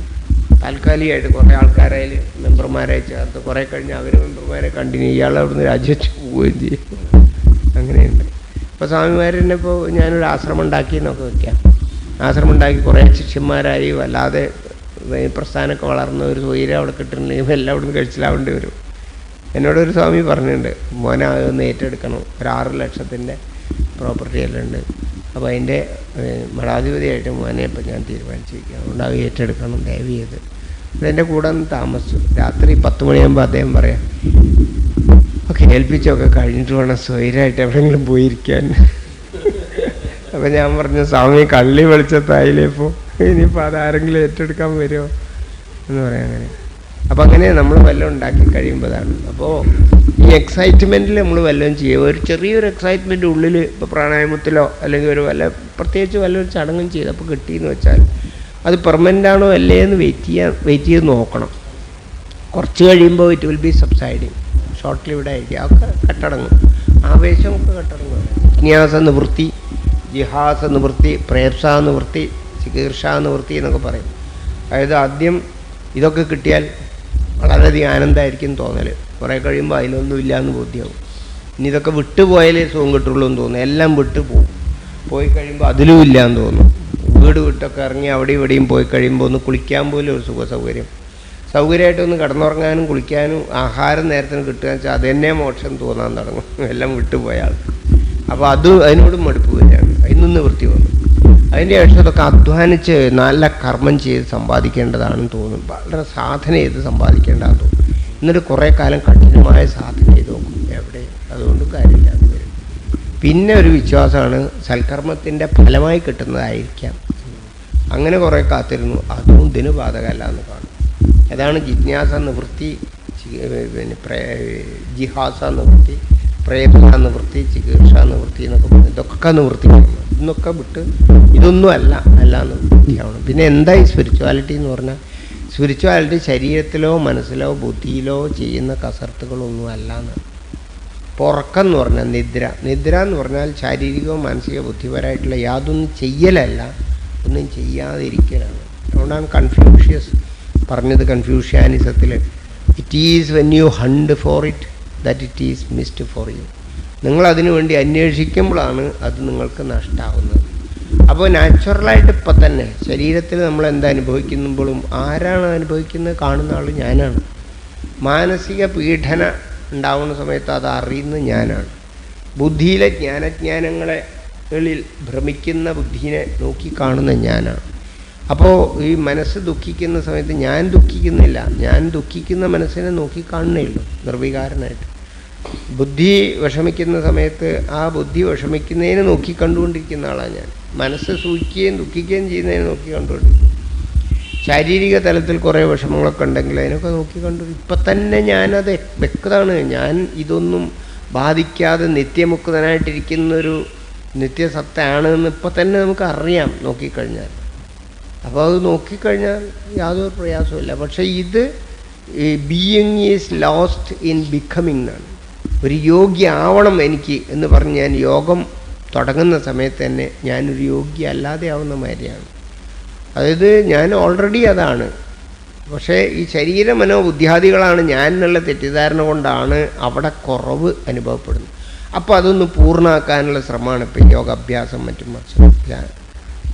താൽക്കാലികമായിട്ട് കുറേ ആൾക്കാരായാൽ മെമ്പർമാരായി ചേർത്ത് കുറേ കഴിഞ്ഞ് അവർ മെമ്പർമാരെ കണ്ടിന്യൂ ഇയാളെ അവിടുന്ന് രാജിവെച്ച് പോവുകയും ചെയ്യും. അങ്ങനെയുണ്ട്. ഇപ്പോൾ സ്വാമിമാർ തന്നെ ഇപ്പോൾ ഞാനൊരു ആശ്രമം ഉണ്ടാക്കിയെന്നൊക്കെ വയ്ക്കാം. ആശ്രമം ഉണ്ടാക്കി കുറേ ശിഷ്യന്മാരായി വല്ലാതെ പ്രസ്ഥാനമൊക്കെ വളർന്ന ഒരു സ്വൈര്യം അവിടെ കിട്ടുന്നുണ്ടെങ്കിൽ എല്ലാം അവിടുന്ന് കഴിച്ചിലാവേണ്ടി വരും. എന്നോടൊരു സ്വാമി പറഞ്ഞിട്ടുണ്ട്, മോനെ അതൊന്ന് ഏറ്റെടുക്കണം, ഒരു 6 ലക്ഷത്തിൻ്റെ പ്രോപ്പർട്ടി എല്ലാം ഉണ്ട്, അപ്പോൾ അതിൻ്റെ മഠാധിപതിയായിട്ട് മോനെ ഇപ്പം ഞാൻ തീരുമാനിച്ചിരിക്കുക, അതുകൊണ്ട് അത് ഏറ്റെടുക്കണം ദയവ് ചെയ്ത്. അതെൻ്റെ കൂടെ ഒന്ന് താമസിച്ചു. രാത്രി 10 മണിയാകുമ്പോൾ അദ്ദേഹം പറയാം, ഒക്കെ ഏൽപ്പിച്ചൊക്കെ കഴിഞ്ഞിട്ട് വേണം സ്വൈരമായിട്ട് എവിടെയെങ്കിലും പോയിരിക്കാൻ. അപ്പം ഞാൻ പറഞ്ഞു, സ്വാമി കള്ളി വെളിച്ചത്തായില്ലേ ഇപ്പോൾ, ഇനിയിപ്പോൾ അതാരെങ്കിലും ഏറ്റെടുക്കാൻ വരുമോ എന്ന് പറയാം. അങ്ങനെ അപ്പം അങ്ങനെ നമ്മൾ വല്ലതും ഉണ്ടാക്കി കഴിയുമ്പോഴാണ്. അപ്പോൾ ഈ എക്സൈറ്റ്മെൻറ്റിൽ നമ്മൾ വല്ലതും ചെയ്യുക. ഒരു ചെറിയൊരു എക്സൈറ്റ്മെൻറ്റ് ഉള്ളിൽ ഇപ്പോൾ പ്രാണായാമത്തിലോ അല്ലെങ്കിൽ ഒരു പ്രത്യേകിച്ച് വല്ലൊരു ചടങ്ങും ചെയ്തപ്പോൾ കിട്ടിയെന്ന് വെച്ചാൽ അത് പെർമനൻ്റ് ആണോ അല്ലേ എന്ന് വെയിറ്റ് ചെയ്ത് നോക്കണം. കുറച്ച് കഴിയുമ്പോൾ it will be subsiding, short lived ആയിരിക്കും, അതൊക്കെ കട്ടടങ്ങും, ആവേശമൊക്കെ കട്ടടങ്ങും. ജിജ്ഞാസ നിവൃത്തി, ജിഹാസ നിവൃത്തി, പ്രേപ്സ നിവൃത്തി, ചികീർഷ നിവൃത്തി എന്നൊക്കെ പറയും. അതായത് ആദ്യം ഇതൊക്കെ കിട്ടിയാൽ വളരെയധികം ആനന്ദമായിരിക്കും തോന്നൽ, കുറേ കഴിയുമ്പോൾ അതിലൊന്നുമില്ല എന്ന് ബോധ്യമാവും. ഇനി ഇതൊക്കെ വിട്ടുപോയാലേ സുഖം കിട്ടുള്ളൂ എന്ന് തോന്നും. എല്ലാം വിട്ടു പോയി കഴിയുമ്പോൾ അതിലും ഇല്ല എന്ന് തോന്നും. വീട് വിട്ടൊക്കെ ഇറങ്ങി അവിടെ ഇവിടെയും പോയി കഴിയുമ്പോൾ ഒന്ന് കുളിക്കാൻ പോലും ഒരു സൗകര്യമായിട്ടൊന്ന് കിടന്നുറങ്ങാനും കുളിക്കാനും ആഹാരം നേരത്തിന് കിട്ടുക വെച്ചാൽ അത് തന്നെ മോക്ഷം തോന്നാൻ തുടങ്ങും, എല്ലാം വിട്ടുപോയാൽ. അപ്പോൾ അതിനോട് മടുപ്പ് വരികയാണ്, അതിൽ വൃത്തി വന്നു. അതിൻ്റെ ശേഷം അതൊക്കെ അധ്വാനിച്ച് നല്ല കർമ്മം ചെയ്ത് സമ്പാദിക്കേണ്ടതാണെന്ന് തോന്നും, വളരെ സാധന ചെയ്ത് സമ്പാദിക്കേണ്ടതാണെന്ന് തോന്നും. എന്നിട്ട് കുറേ കാലം കഠിനമായ സാധന ചെയ്ത് നോക്കും, എവിടെ അതുകൊണ്ട് കാര്യമില്ലാതെ വരും. പിന്നെ ഒരു വിശ്വാസമാണ് സൽക്കർമ്മത്തിൻ്റെ ഫലമായി കിട്ടുന്നതായിരിക്കാം. അങ്ങനെ കുറേ കാത്തിരുന്നു, അതും ഇതിന് ബാധകമല്ല എന്ന് കാണും. അതാണ് ജിജ്ഞാസ നിവൃത്തി, പിന്നെ ജിഹാസ നിവൃത്തി, പ്രേപ്സ നിവൃത്തി, ചികീർഷ നിവൃത്തി എന്നൊക്കെ പറഞ്ഞു. ഇതൊക്കെ നിവൃത്തിക്കണം, ഇന്നൊക്കെ വിട്ട് ഇതൊന്നും അല്ല നിവൃത്തിയാവണം. പിന്നെ എന്തായി സ്പിരിച്വാലിറ്റി എന്ന് പറഞ്ഞാൽ, സ്പിരിച്വാലിറ്റി ശരീരത്തിലോ മനസ്സിലോ ബുദ്ധിയിലോ ചെയ്യുന്ന കസർത്തുകളൊന്നും അല്ല എന്നാണ്. ഇപ്പോൾ ഉറക്കം എന്ന് പറഞ്ഞാൽ നിദ്ര എന്ന് പറഞ്ഞാൽ ശാരീരികവും മാനസിക ബുദ്ധിപരമായിട്ടുള്ള യാതൊന്നും ചെയ്യലല്ല, ഒന്നും ചെയ്യാതിരിക്കലാണ്. അതുകൊണ്ടാണ് കൺഫ്യൂഷ്യസ് പറഞ്ഞത് കൺഫ്യൂഷ്യാനിസത്തിൽ, it is when you hunt for it that it is missed for you. നിങ്ങളതിനു വേണ്ടി അന്വേഷിക്കുമ്പോഴാണ് അത് നിങ്ങൾക്ക് നഷ്ടമാവുന്നത്. അപ്പോൾ നാച്ചുറലായിട്ട് ഇപ്പം തന്നെ ശരീരത്തിൽ നമ്മൾ എന്താ അനുഭവിക്കുമ്പോഴും ആരാണ് അനുഭവിക്കുന്നത്? കാണുന്ന ആൾ ഞാനാണ്. മാനസിക പീഡന ഉണ്ടാവുന്ന സമയത്ത് അത് അറിയുന്നത് ഞാനാണ്. ബുദ്ധിയിലെ ജ്ഞാനജ്ഞാനങ്ങളെ ളിൽ ഭ്രമിക്കുന്ന ബുദ്ധിനെ നോക്കിക്കാണുന്ന ഞാനാണ്. അപ്പോൾ ഈ മനസ്സ് ദുഃഖിക്കുന്ന സമയത്ത് ഞാൻ ദുഃഖിക്കുന്നില്ല, ഞാൻ ദുഃഖിക്കുന്ന മനസ്സിനെ നോക്കിക്കാണുന്നേ ഉള്ളൂ നിർവികാരനായിട്ട്. ബുദ്ധി വിഷമിക്കുന്ന സമയത്ത് ആ ബുദ്ധി വിഷമിക്കുന്നതിനെ നോക്കിക്കണ്ടുകൊണ്ടിരിക്കുന്ന ആളാണ് ഞാൻ. മനസ്സ് സൂഹിക്കുകയും ദുഃഖിക്കുകയും ചെയ്യുന്നതിനെ നോക്കിക്കണ്ടുകൊണ്ടിരിക്കും. ശാരീരിക തലത്തിൽ കുറേ വിഷമങ്ങളൊക്കെ ഉണ്ടെങ്കിൽ അതിനൊക്കെ നോക്കിക്കണ്ടു. ഇപ്പം തന്നെ ഞാനത് വ്യക്തമാണ്. ഞാൻ ഇതൊന്നും ബാധിക്കാതെ നിത്യമുക്തനായിട്ടിരിക്കുന്നൊരു നിത്യസത്തയാണ് എന്ന് ഇപ്പം തന്നെ നമുക്ക് അറിയാം നോക്കിക്കഴിഞ്ഞാൽ. അപ്പോൾ അത് നോക്കിക്കഴിഞ്ഞാൽ യാതൊരു പ്രയാസമില്ല. പക്ഷേ ഇത് being is lost in becoming എന്നാണ്. ഒരു യോഗ്യ ആവണം എനിക്ക് എന്ന് പറഞ്ഞ് ഞാൻ യോഗം തുടങ്ങുന്ന സമയത്ത് തന്നെ ഞാനൊരു യോഗ്യ അല്ലാതെ ആവുന്ന മാതിരിയാണ്. അതായത് ഞാൻ ഓൾറെഡി അതാണ്. പക്ഷേ ഈ ശരീര മനോബുദ്ധ്യാദികളാണ് ഞാൻ എന്നുള്ള തെറ്റിദ്ധാരണ കൊണ്ടാണ് അവിടെ കുറവ് അനുഭവപ്പെടുന്നത്. അപ്പോൾ അതൊന്ന് പൂർണ്ണമാക്കാനുള്ള ശ്രമമാണ് ഇപ്പം യോഗാഭ്യാസം മറ്റും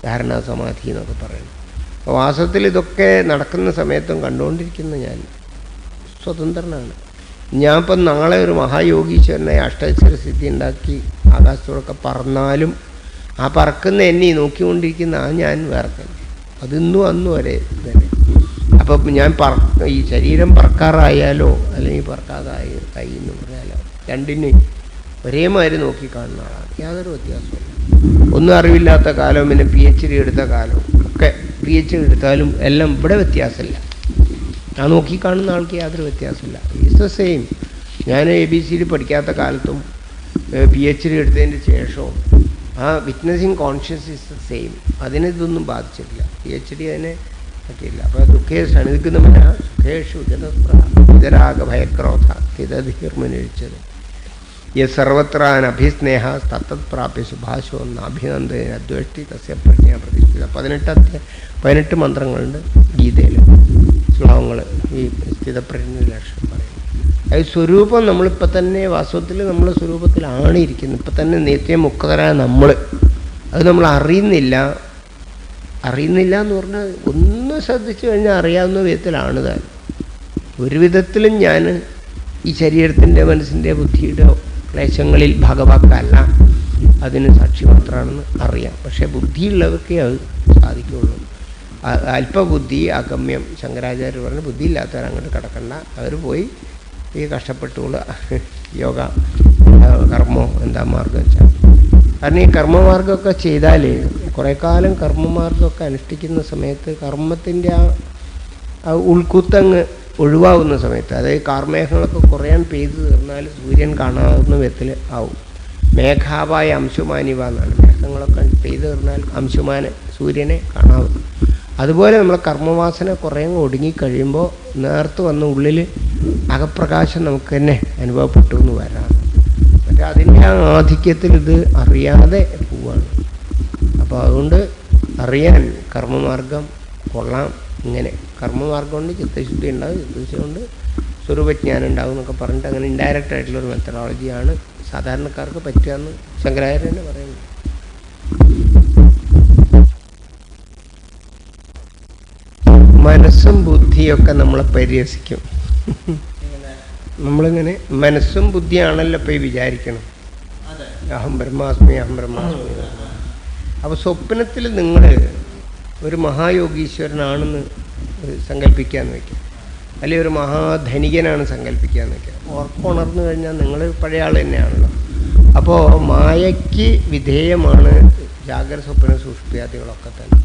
ധാരണാ സമാധി എന്നൊക്കെ പറയുന്നത്. അപ്പോൾ വാസ്തവത്തിൽ ഇതൊക്കെ നടക്കുന്ന സമയത്തും കണ്ടുകൊണ്ടിരിക്കുന്ന ഞാൻ സ്വതന്ത്രനാണ്. ഞാൻ ഇപ്പം നാളെ ഒരു മഹായോഗീശ്വരനെ അഷ്ടാക്ഷര സിദ്ധി ഉണ്ടാക്കി ആകാശത്തോടൊക്കെ പറന്നാലും ആ പറക്കുന്ന എന്നെ നോക്കിക്കൊണ്ടിരിക്കുന്ന ആ ഞാൻ വേറെ തന്നെ. അതിന്നും അന്നും ഒരേ തന്നെ. അപ്പം ഞാൻ ഈ ശരീരം പറക്കാറായാലോ അല്ലെങ്കിൽ പറക്കാതായി എന്ന് പറയാലോ രണ്ടിനെയും ഒരേമാതിരി നോക്കിക്കാണുന്ന ആളാണ്. യാതൊരു വ്യത്യാസമില്ല. ഒന്നും അറിവില്ലാത്ത കാലവും പിന്നെ PhD എടുത്ത കാലവും ഒക്കെ PhD എടുത്താലും എല്ലാം ഇവിടെ വ്യത്യാസമില്ല. ആ നോക്കിക്കാണുന്ന ആൾക്ക് യാതൊരു വ്യത്യാസമില്ല. Is the same. ഞാൻ ABCD പഠിക്കാത്ത കാലത്തും PhD എടുത്തതിൻ്റെ ശേഷവും ആ witnessing conscious is the same. അതിനിതൊന്നും ബാധിച്ചിട്ടില്ല. PhD അതിനെ പറ്റിയില്ല. അപ്പോൾ ദുഃഖേഷ് അനുദിക്കുന്നവന സുഖേഷു ഇതരാഗ ഭയക്രോധ സ്ഥിതധീർമനൊഴിച്ചത് സർവത്ര അഭിസ്നേഹ തത്തത് പ്രാപ്യ സുഭാഷോ അഭിനന്ദന അദ്വേഷ്ടി തസ്യ പ്രജ്ഞ പ്രതിഷ്ഠിത. 18 മന്ത്രങ്ങളുണ്ട് ഗീതയിൽ, ശ്ലോകങ്ങൾ ഈ സ്ഥിതപ്രജ്ഞ ലക്ഷ്യം പറയുന്നത്. അത് സ്വരൂപം നമ്മളിപ്പോൾ തന്നെ വാസ്തവത്തിൽ നമ്മൾ സ്വരൂപത്തിലാണ് ഇരിക്കുന്നത്. ഇപ്പം തന്നെ നിത്യമുക്തരായ നമ്മൾ അത് നമ്മൾ അറിയുന്നില്ല എന്ന് പറഞ്ഞാൽ ഒന്ന് ശ്രദ്ധിച്ചു കഴിഞ്ഞാൽ അറിയാവുന്ന വിധത്തിലാണ് താൻ. ഒരു വിധത്തിലും ഞാൻ ഈ ശരീരത്തിൻ്റെ മനസ്സിൻ്റെ ബുദ്ധിയുടെ ക്ലേശങ്ങളിൽ ഭാഗവാക്കല്ല, അതിന് സാക്ഷി മാത്രമാണെന്ന് അറിയാം. പക്ഷേ ബുദ്ധിയുള്ളവർക്കേ അത് സാധിക്കുള്ളൂ. അല്പബുദ്ധി അഗമ്യം. ശങ്കരാചാര്യർ പറഞ്ഞ് ബുദ്ധിയില്ലാത്തവർ അങ്ങോട്ട് കിടക്കണ്ട, അവർ പോയി ഈ കഷ്ടപ്പെട്ടുള്ള യോഗ കർമ്മോ എന്താ മാർഗം വെച്ചാൽ. കാരണം ഈ കർമ്മമാർഗമൊക്കെ ചെയ്താൽ കുറേ കാലം കർമ്മമാർഗമൊക്കെ അനുഷ്ഠിക്കുന്ന സമയത്ത് കർമ്മത്തിൻ്റെ ആ ഉൾക്കുത്തങ്ങ് ഒഴിവാകുന്ന സമയത്ത്, അതായത് കാർമേഘങ്ങളൊക്കെ കുറയാൻ പെയ്തു തീർന്നാൽ സൂര്യൻ കാണാവുന്ന വിധത്തിൽ ആവും. മേഘാവായ അംശുമാനിവ എന്നാണ്. മേഘങ്ങളൊക്കെ പെയ്തു തീർന്നാൽ അംശുമാനെ സൂര്യനെ കാണാവും. അതുപോലെ നമ്മൾ കർമ്മവാസന കുറേ ഒടുങ്ങിക്കഴിയുമ്പോൾ നേർത്ത് വന്ന ഉള്ളിൽ അകപ്രകാശം നമുക്ക് തന്നെ അനുഭവപ്പെട്ടു എന്ന് വരാം. പക്ഷെ അതിൻ്റെ ആ ആധിക്യത്തിൽ ഇത് അറിയാതെ പോവാണ്. അപ്പോൾ അതുകൊണ്ട് അറിയാൻ കർമ്മമാർഗം കൊള്ളാം. ഇങ്ങനെ കർമ്മമാർഗം കൊണ്ട് ചിത്തശുദ്ധി ഉണ്ടാകും, ചിത്തശുദ്ധി കൊണ്ട് സ്വരൂപജ്ഞാനം ഉണ്ടാകും എന്നൊക്കെ പറഞ്ഞിട്ട് അങ്ങനെ ഇൻഡയറക്റ്റ് ആയിട്ടുള്ളൊരു മെത്തഡോളജിയാണ് സാധാരണക്കാർക്ക് പറ്റുകയെന്ന് ശങ്കരാചാര്യർ തന്നെ പറയുന്നത്. മനസ്സും ബുദ്ധിയൊക്കെ നമ്മളെ പരിഹസിക്കും. നമ്മളിങ്ങനെ മനസ്സും ബുദ്ധിയാണല്ലോ ഇപ്പോൾ ഈ വിചാരിക്കണം, അഹം ബ്രഹ്മാസ്മി അഹം ബ്രഹ്മാസ്മി. അപ്പോൾ സ്വപ്നത്തിൽ നിങ്ങൾ ഒരു മഹായോഗീശ്വരനാണെന്ന് സങ്കല്പിക്കാമെന്ന് വയ്ക്കുക, അല്ലെങ്കിൽ ഒരു മഹാധനികനാണ് സങ്കല്പിക്കാമെന്ന് വയ്ക്കുക. ഉറപ്പുണർന്നു കഴിഞ്ഞാൽ നിങ്ങൾ പഴയ ആൾ തന്നെയാണല്ലോ. അപ്പോൾ മായയ്ക്ക് വിധേയമാണ് ജാഗ്രത സ്വപ്ന സൂക്ഷ്മാദികളൊക്കെ തന്നെ.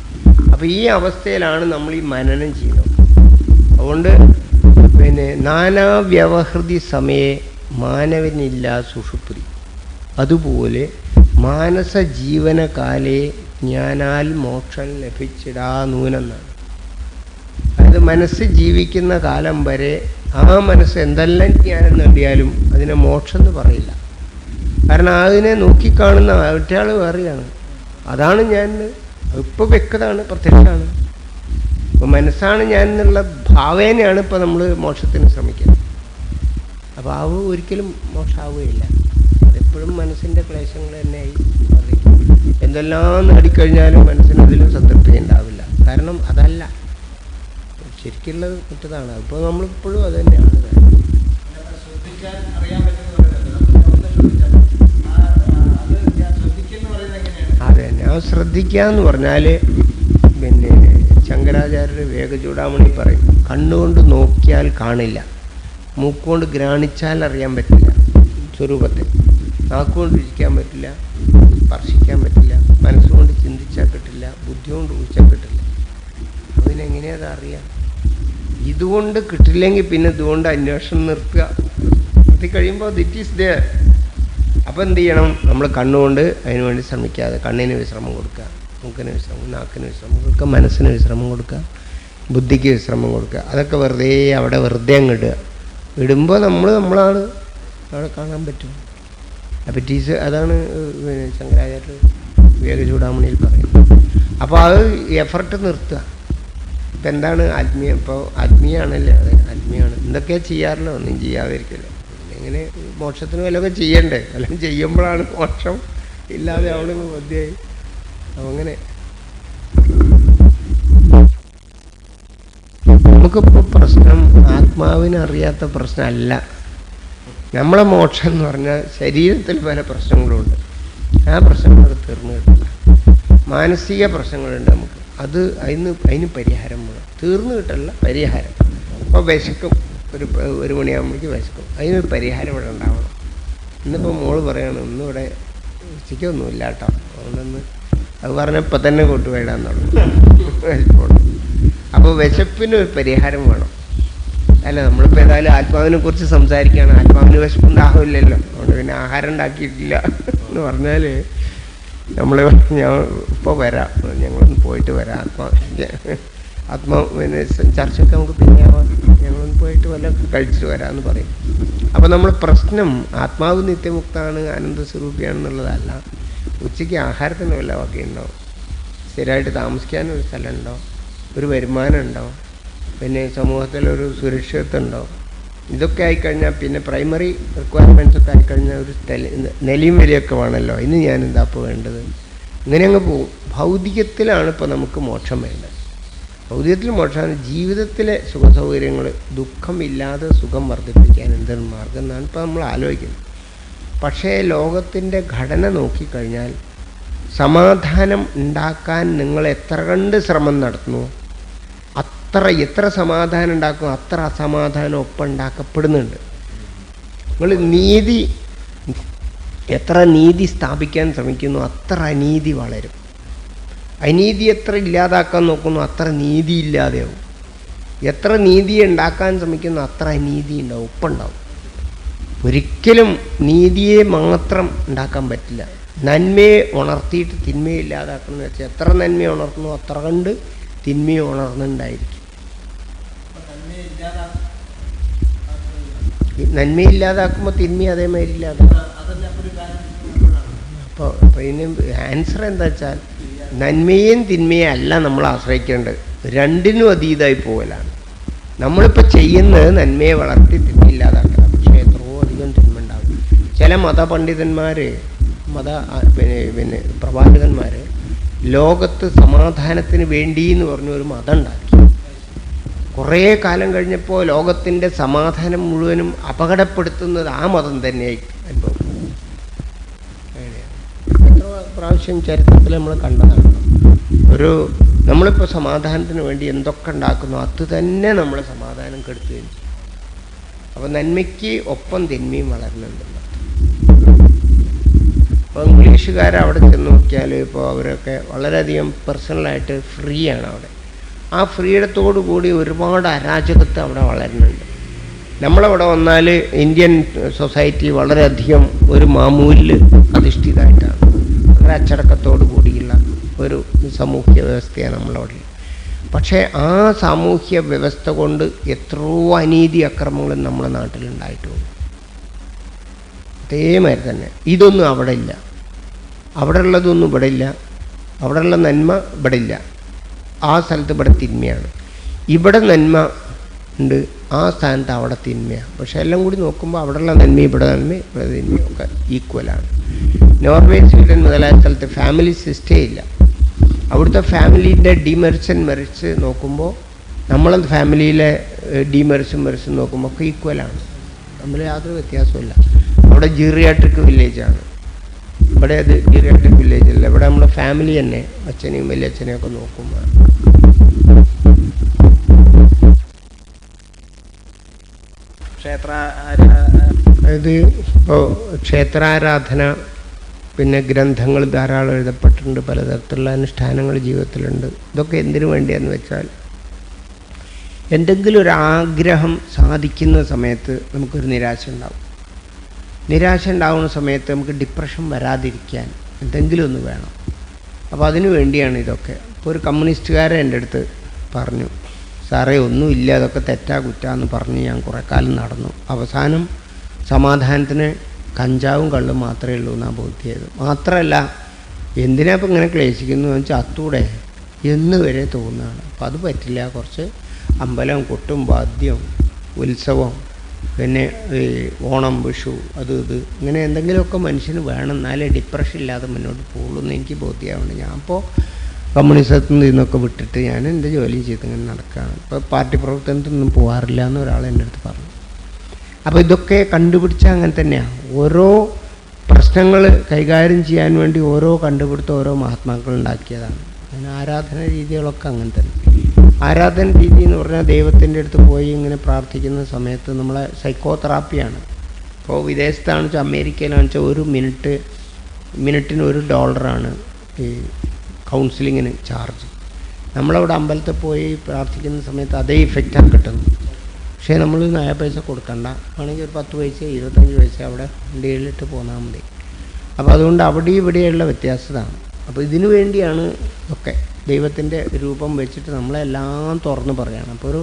അപ്പോൾ ഈ അവസ്ഥയിലാണ് നമ്മൾ ഈ മനനം ചെയ്യുന്നത്. അതുകൊണ്ട് പിന്നെ നാനാവ്യവഹൃതി സമയെ മാനവനില്ല സുഷുപ്തി, അതുപോലെ മാനസ ജീവനകാലേ ജ്ഞാനാൽ മോക്ഷം ലഭിച്ചിടാ നൂനെന്നാണ്. അതായത് മനസ്സ് ജീവിക്കുന്ന കാലം വരെ ആ മനസ്സ് എന്തെല്ലാം ജ്ഞാനം നേടിയാലും അതിനെ മോക്ഷം എന്ന് പറയില്ല. കാരണം അതിനെ നോക്കിക്കാണുന്ന മറ്റയാൾ വേറെയാണ്. അതാണ് ഞാൻ, ഇപ്പോൾ വ്യക്തമാണ്, പ്രത്യക്ഷമാണ്. ഇപ്പോൾ മനസ്സാണ് ഞാൻ എന്നുള്ള ഭാവേനയാണ് ഇപ്പോൾ നമ്മൾ മോക്ഷത്തിന് ശ്രമിക്കുന്നത്. അപ്പോൾ ആവ് ഒരിക്കലും മോക്ഷമാവുകയില്ല. അതെപ്പോഴും മനസ്സിൻ്റെ ക്ലേശങ്ങൾ തന്നെയായി അറിയിക്കും. എന്തെല്ലാം നേടിക്കഴിഞ്ഞാലും മനസ്സിനതിലും സംതൃപ്തി ഉണ്ടാവില്ല. കാരണം അതല്ല ശരിക്കുള്ളത് മറ്റതാണ്. അപ്പോൾ നമ്മളിപ്പോഴും അത് തന്നെയാണ്. ശ്രദ്ധിക്കുക എന്ന് പറഞ്ഞാൽ പിന്നെ ശങ്കരാചാര്യർ വേഗചൂടാമണി പറയും, കണ്ണുകൊണ്ട് നോക്കിയാൽ കാണില്ല, മൂക്കുകൊണ്ട് ഘ്രാണിച്ചാൽ അറിയാൻ പറ്റില്ല സ്വരൂപത്തെ, നാക്കുകൊണ്ട് രുചിക്കാൻ പറ്റില്ല, സ്പർശിക്കാൻ പറ്റില്ല, മനസ്സുകൊണ്ട് ചിന്തിച്ചാൽ കിട്ടില്ല, ബുദ്ധി കൊണ്ട് ഊഹിച്ചാൽ കിട്ടില്ല. അതിനെങ്ങനെയാ അറിയാം? ഇതുകൊണ്ട് കിട്ടില്ലെങ്കിൽ പിന്നെ ഇതുകൊണ്ട് അന്വേഷണം നിർത്തുക. നിർത്തി കഴിയുമ്പോൾ ദിറ്റ് ഈസ് ദെയർ. അപ്പോൾ എന്ത് ചെയ്യണം? നമ്മൾ കണ്ണുകൊണ്ട് അതിനു വേണ്ടി ശ്രമിക്കാതെ കണ്ണിന് വിശ്രമം കൊടുക്കുക, മൂക്കിന് വിശ്രമം, നാക്കിന് വിശ്രമം കൊടുക്കുക, മനസ്സിന് വിശ്രമം കൊടുക്കുക, ബുദ്ധിക്ക് വിശ്രമം കൊടുക്കുക. അതൊക്കെ വെറുതെ അവിടെ വെറുതെ അങ്ങ് ഇടുക. ഇടുമ്പോൾ നമ്മളാണ് അവിടെ കാണാൻ പറ്റും. അപ്പം അതാണ് ശങ്കരാചാര്യ വേഗചൂടാമണിയിൽ പറയുന്നത്. അപ്പോൾ അത് എഫർട്ട് നിർത്തുക. ഇപ്പം എന്താണ് ആത്മീയ? ഇപ്പോൾ ആത്മീയമാണല്ലേ? അതെ, ആത്മീയമാണ്. എന്തൊക്കെയാണ് ചെയ്യാറില്ല, ഒന്നും ചെയ്യാതിരിക്കില്ല. ഇങ്ങനെ മോക്ഷത്തിന് വല്ലതൊക്കെ ചെയ്യണ്ടേ? അല്ലെങ്കിൽ ചെയ്യുമ്പോഴാണ് മോക്ഷം, ഇല്ലാതെ അവിടെ മതിയായി. അങ്ങനെ നമുക്കിപ്പോൾ പ്രശ്നം ആത്മാവിനറിയാത്ത പ്രശ്നമല്ല. നമ്മളെ മോക്ഷം എന്ന് പറഞ്ഞാൽ ശരീരത്തിൽ പല പ്രശ്നങ്ങളുണ്ട്. ആ പ്രശ്നങ്ങൾ തീർന്നു കിട്ടില്ല. മാനസിക പ്രശ്നങ്ങളുണ്ട് നമുക്ക്. അതിന് പരിഹാരം വേണം. തീർന്നു കിട്ടല്ല, പരിഹാരം. അപ്പോൾ വിശക്കും, ഒരു മണിയാകുമ്പോഴേക്ക് വിശക്കും. അതിനൊരു പരിഹാരം ഇവിടെ ഉണ്ടാവണം. ഇന്നിപ്പോൾ മോള് പറയണം, ഇന്നിവിടെ ഉച്ചയ്ക്കൊന്നുമില്ല കേട്ടോ, അതുകൊണ്ടൊന്ന് അത് പറഞ്ഞപ്പോൾ തന്നെ കൊണ്ടുപോയിടാൻ തുടങ്ങും. അപ്പോൾ വിശപ്പിന് ഒരു പരിഹാരം വേണം. അല്ല, നമ്മളിപ്പോൾ ഏതായാലും ആത്മാവിനെ കുറിച്ച് സംസാരിക്കുകയാണ്. ആത്മാവിന് വിശപ്പുണ്ടാവില്ലല്ലോ, അതുകൊണ്ട് പിന്നെ ആഹാരം ഉണ്ടാക്കിയിട്ടില്ല എന്ന് പറഞ്ഞാൽ നമ്മൾ ഞാൻ ഇപ്പോൾ വരാം, ഞങ്ങളൊന്ന് പോയിട്ട് വരാം, ആത്മാവിനെ ചർച്ചയൊക്കെ നമുക്ക് പിന്നെ ആവാം, ഞങ്ങളൊന്ന് പോയിട്ട് വല്ല കഴിച്ചിട്ട് വരാമെന്ന് പറയും. അപ്പോൾ നമ്മൾ പ്രശ്നം ആത്മാവ് നിത്യമുക്താണ്, ആനന്ദസ്വരൂപിയാണെന്നുള്ളതല്ല. ഉച്ചയ്ക്ക് ആഹാരത്തിന് വല്ല വകയുണ്ടോ? സ്ഥിരമായിട്ട് താമസിക്കാനൊരു സ്ഥലമുണ്ടോ? ഒരു വരുമാനം ഉണ്ടോ? പിന്നെ സമൂഹത്തിലൊരു സുരക്ഷിതത്വം ഉണ്ടോ? ഇതൊക്കെ ആയിക്കഴിഞ്ഞാൽ പിന്നെ പ്രൈമറി റിക്വയർമെൻറ്റ്സൊക്കെ ആയിക്കഴിഞ്ഞാൽ ഒരു നിലയും വിലയൊക്കെ വേണമല്ലോ. ഇന്ന് ഞാനെന്താ ഇപ്പോൾ വേണ്ടത്? ഇങ്ങനെ അങ്ങ് പോകും. ഭൗതികത്തിലാണ് ഇപ്പോൾ നമുക്ക് മോക്ഷം വേണ്ടത്. ഭൗതികത്തിൽ മോക്ഷമാണ്. ജീവിതത്തിലെ സുഖസൗകര്യങ്ങൾ, ദുഃഖമില്ലാതെ സുഖം വർദ്ധിപ്പിക്കാൻ എന്തൊരു മാർഗം എന്നാണ് ഇപ്പോൾ നമ്മൾ ആലോചിക്കുന്നത്. പക്ഷേ ലോകത്തിൻ്റെ ഘടന നോക്കിക്കഴിഞ്ഞാൽ സമാധാനം ഉണ്ടാക്കാൻ നിങ്ങൾ എത്ര കണ്ട് ശ്രമം നടത്തുന്നു, എത്ര സമാധാനം ഉണ്ടാക്കും, അത്ര അസമാധാനം ഒപ്പം ഉണ്ടാക്കപ്പെടുന്നുണ്ട്. നിങ്ങൾ എത്ര നീതി സ്ഥാപിക്കാൻ ശ്രമിക്കുന്നു, അത്ര അനീതി വളരും. അനീതി എത്ര ഇല്ലാതാക്കാൻ നോക്കുന്നു, അത്ര നീതി ഇല്ലാതെയാവും. എത്ര നീതി ഉണ്ടാക്കാൻ ശ്രമിക്കുന്നു, അത്ര അനീതി ഉണ്ടാവും, ഒപ്പുണ്ടാവും. ഒരിക്കലും നീതിയെ മാത്രം ഉണ്ടാക്കാൻ പറ്റില്ല. നന്മയെ ഉണർത്തിയിട്ട് തിന്മയെ ഇല്ലാതാക്കണം എന്ന് വെച്ചാൽ എത്ര നന്മയെ ഉണർത്തുന്നു അത്ര കണ്ട് തിന്മയെ ഉണർന്നുണ്ടായിരിക്കും. നന്മയില്ലാതാക്കുമ്പോൾ തിന്മ അതേമാതിരി ഇല്ലാതാക്കും. അപ്പോൾ ഇതിന് ആൻസർ എന്താ വെച്ചാൽ നന്മയും തിന്മയും അല്ല നമ്മൾ ആശ്രയിക്കേണ്ടത്, രണ്ടിനും അതീതമായി പോകലാണ്. നമ്മളിപ്പോൾ ചെയ്യുന്നത് നന്മയെ വളർത്തി തിന്മയില്ലാതാക്കണം. പക്ഷേ എത്രയോ അധികം തിന്മ ഉണ്ടാകും. ചില മതപണ്ഡിതന്മാർ, പിന്നെ പ്രവാചകന്മാർ ലോകത്ത് സമാധാനത്തിന് വേണ്ടി എന്ന് പറഞ്ഞൊരു മതം ഉണ്ടാക്കി. കുറേ കാലം കഴിഞ്ഞപ്പോൾ ലോകത്തിൻ്റെ സമാധാനം മുഴുവനും അപകടപ്പെടുത്തുന്നത് ആ മതം തന്നെയായി അനുഭവം. എത്ര പ്രാവശ്യം ചരിത്രത്തിൽ നമ്മൾ കണ്ടതാണ്. നമ്മളിപ്പോൾ സമാധാനത്തിന് വേണ്ടി എന്തൊക്കെ ഉണ്ടാക്കുന്നു അത് തന്നെ നമ്മളെ സമാധാനം കെടുത്തുകയും ചെയ്യും. അപ്പോൾ നന്മയ്ക്ക് ഒപ്പം തിന്മയും വളരുന്നുണ്ടല്ലോ. അപ്പോൾ ഇംഗ്ലീഷുകാരവിടെ ചെന്ന് നോക്കിയാൽ ഇപ്പോൾ അവരൊക്കെ വളരെയധികം പേഴ്സണലായിട്ട് ഫ്രീ ആണ് അവിടെ. ആ ഫ്രീഡത്തോടു കൂടി ഒരുപാട് അരാജകത്വം അവിടെ വളരുന്നുണ്ട്. നമ്മളവിടെ വന്നാൽ ഇന്ത്യൻ സൊസൈറ്റി വളരെയധികം ഒരു മാമൂലിൽ അധിഷ്ഠിതമായിട്ടാണ്, വളരെ അച്ചടക്കത്തോടു കൂടിയുള്ള ഒരു സാമൂഹ്യ വ്യവസ്ഥയാണ് നമ്മളവിടെ. പക്ഷേ ആ സാമൂഹ്യ വ്യവസ്ഥ കൊണ്ട് എത്രയോ അനീതി അക്രമങ്ങളും നമ്മുടെ നാട്ടിലുണ്ടായിട്ടുണ്ട്. അതേമാതിരി തന്നെ ഇതൊന്നും അവിടെ ഇല്ല. അവിടെ ഉള്ളതൊന്നും ഇവിടെ ഇല്ല. അവിടെയുള്ള നന്മ ഇവിടെ ഇല്ല. ആ സ്ഥലത്ത് ഇവിടെ തിന്മയാണ്. ഇവിടെ നന്മ ഉണ്ട്, ആ സ്ഥാനത്ത് അവിടെ തിന്മയാണ്. പക്ഷെ എല്ലാം കൂടി നോക്കുമ്പോൾ അവിടെയുള്ള നന്മ ഇവിടെ തിന്മയും ഒക്കെ ഈക്വലാണ്. നോർവേ, സ്വീഡൻ മുതലായ സ്ഥലത്ത് ഫാമിലി സിസ്റ്റേ ഇല്ല. അവിടുത്തെ ഫാമിലീൻ്റെ മെറിറ്റ്സ് നോക്കുമ്പോൾ നമ്മളെ ഫാമിലിയിലെ മെറിറ്റ്സ് നോക്കുമ്പോൾ ഒക്കെ ഈക്വലാണ്. നമ്മൾ യാതൊരു വ്യത്യാസമില്ല. അവിടെ ജീറിയാട്രിക് വില്ലേജാണ്. ഇവിടെ അത് ഗീറിയാട്രിക് വില്ലേജില്ല, ഇവിടെ നമ്മളെ ഫാമിലി തന്നെ അച്ഛനെയും വലിയച്ഛനെയൊക്കെ നോക്കുമ്പോൾ അതായത് ഇപ്പോൾ ക്ഷേത്രാരാധന, പിന്നെ ഗ്രന്ഥങ്ങൾ ധാരാളം എഴുതപ്പെട്ടിട്ടുണ്ട്, പലതരത്തിലുള്ള അനുഷ്ഠാനങ്ങൾ ജീവിതത്തിലുണ്ട്. ഇതൊക്കെ എന്തിനു വേണ്ടിയാന്ന് വെച്ചാൽ എന്തെങ്കിലും ഒരു ആഗ്രഹം സാധിക്കുന്ന സമയത്ത് നമുക്കൊരു നിരാശ ഉണ്ടാവും. നിരാശ ഉണ്ടാവുന്ന സമയത്ത് നമുക്ക് ഡിപ്രഷൻ വരാതിരിക്കാൻ എന്തെങ്കിലും ഒന്ന് വേണം. അപ്പോൾ അതിനു വേണ്ടിയാണ് ഇതൊക്കെ. ഇപ്പോൾ ഒരു കമ്മ്യൂണിസ്റ്റുകാരൻ എൻ്റെ അടുത്ത് പറഞ്ഞു, സാറേ ഒന്നുമില്ല, അതൊക്കെ തെറ്റാ കുറ്റാന്ന് പറഞ്ഞ് ഞാൻ കുറേ കാലം നടന്നു. അവസാനം സമാധാനത്തിന് കഞ്ചാവും കള്ളും മാത്രമേ ഉള്ളൂ എന്നാണ് ബോധ്യമായത്. മാത്രമല്ല എന്തിനാ ഇപ്പം ഇങ്ങനെ ക്ലേശിക്കുന്നു എന്ന് വെച്ചാൽ അത്തൂടെ എന്ന് വരെ തോന്നുകയാണ്. അപ്പം അത് പറ്റില്ല. കുറച്ച് അമ്പലം, കൊട്ടും, വാദ്യം, ഉത്സവം, പിന്നെ ഓണം, വിഷു, അത് ഇങ്ങനെ എന്തെങ്കിലുമൊക്കെ മനുഷ്യന് വേണം, എന്നാലേ ഡിപ്രഷൻ ഇല്ലാതെ മുന്നോട്ട് പോകുള്ളൂ എന്ന് എനിക്ക് ബോധ്യമാവുന്നുണ്ട്. ഞാൻ ഇപ്പോൾ കമ്മ്യൂണിസത്തിൽ നിന്നൊക്കെ വിട്ടിട്ട് ഞാൻ എൻ്റെ ജോലി ചെയ്തിങ്ങനെ നടക്കുകയാണ്. ഇപ്പോൾ പാർട്ടി പ്രവർത്തനത്തിനൊന്നും പോകാറില്ല എന്ന് ഒരാൾ എൻ്റെ അടുത്ത് പറഞ്ഞു. അപ്പോൾ ഇതൊക്കെ കണ്ടുപിടിച്ചാൽ അങ്ങനെ തന്നെയാണ്. ഓരോ പ്രശ്നങ്ങൾ കൈകാര്യം ചെയ്യാൻ വേണ്ടി ഓരോ കണ്ടുപിടുത്തം ഓരോ മഹാത്മാക്കൾ ഉണ്ടാക്കിയതാണ്. അങ്ങനെ ആരാധന രീതികളൊക്കെ അങ്ങനെ തന്നെ. ആരാധന രീതി എന്ന് പറഞ്ഞാൽ ദൈവത്തിൻ്റെ അടുത്ത് പോയി ഇങ്ങനെ പ്രാർത്ഥിക്കുന്ന സമയത്ത് നമ്മളെ സൈക്കോ തെറാപ്പിയാണ്. ഇപ്പോൾ വിദേശത്താണെന്ന് വെച്ചാൽ അമേരിക്കയിലാണെന്ന് വെച്ചാൽ ഒരു മിനിറ്റിന് $1 ഈ കൗൺസിലിങ്ങിന് ചാർജ്. നമ്മളവിടെ അമ്പലത്തിൽ പോയി പ്രാർത്ഥിക്കുന്ന സമയത്ത് അതേ ഇഫക്റ്റാണ് കിട്ടുന്നത്. പക്ഷേ നമ്മൾ 9 പൈസ കൊടുക്കണ്ട, ആണെങ്കിൽ ഒരു 10 പൈസ 25 പൈസ അവിടെ വണ്ടിയിലിട്ട് പോന്നാൽ മതി. അപ്പോൾ അതുകൊണ്ട് അവിടെ ഇവിടെയുള്ള വ്യത്യാസമാണ്. അപ്പോൾ ഇതിനു വേണ്ടിയാണ് ഒക്കെ ദൈവത്തിൻ്റെ രൂപം വെച്ചിട്ട് നമ്മളെല്ലാം തുറന്ന് പറയുകയാണ്. അപ്പോൾ ഒരു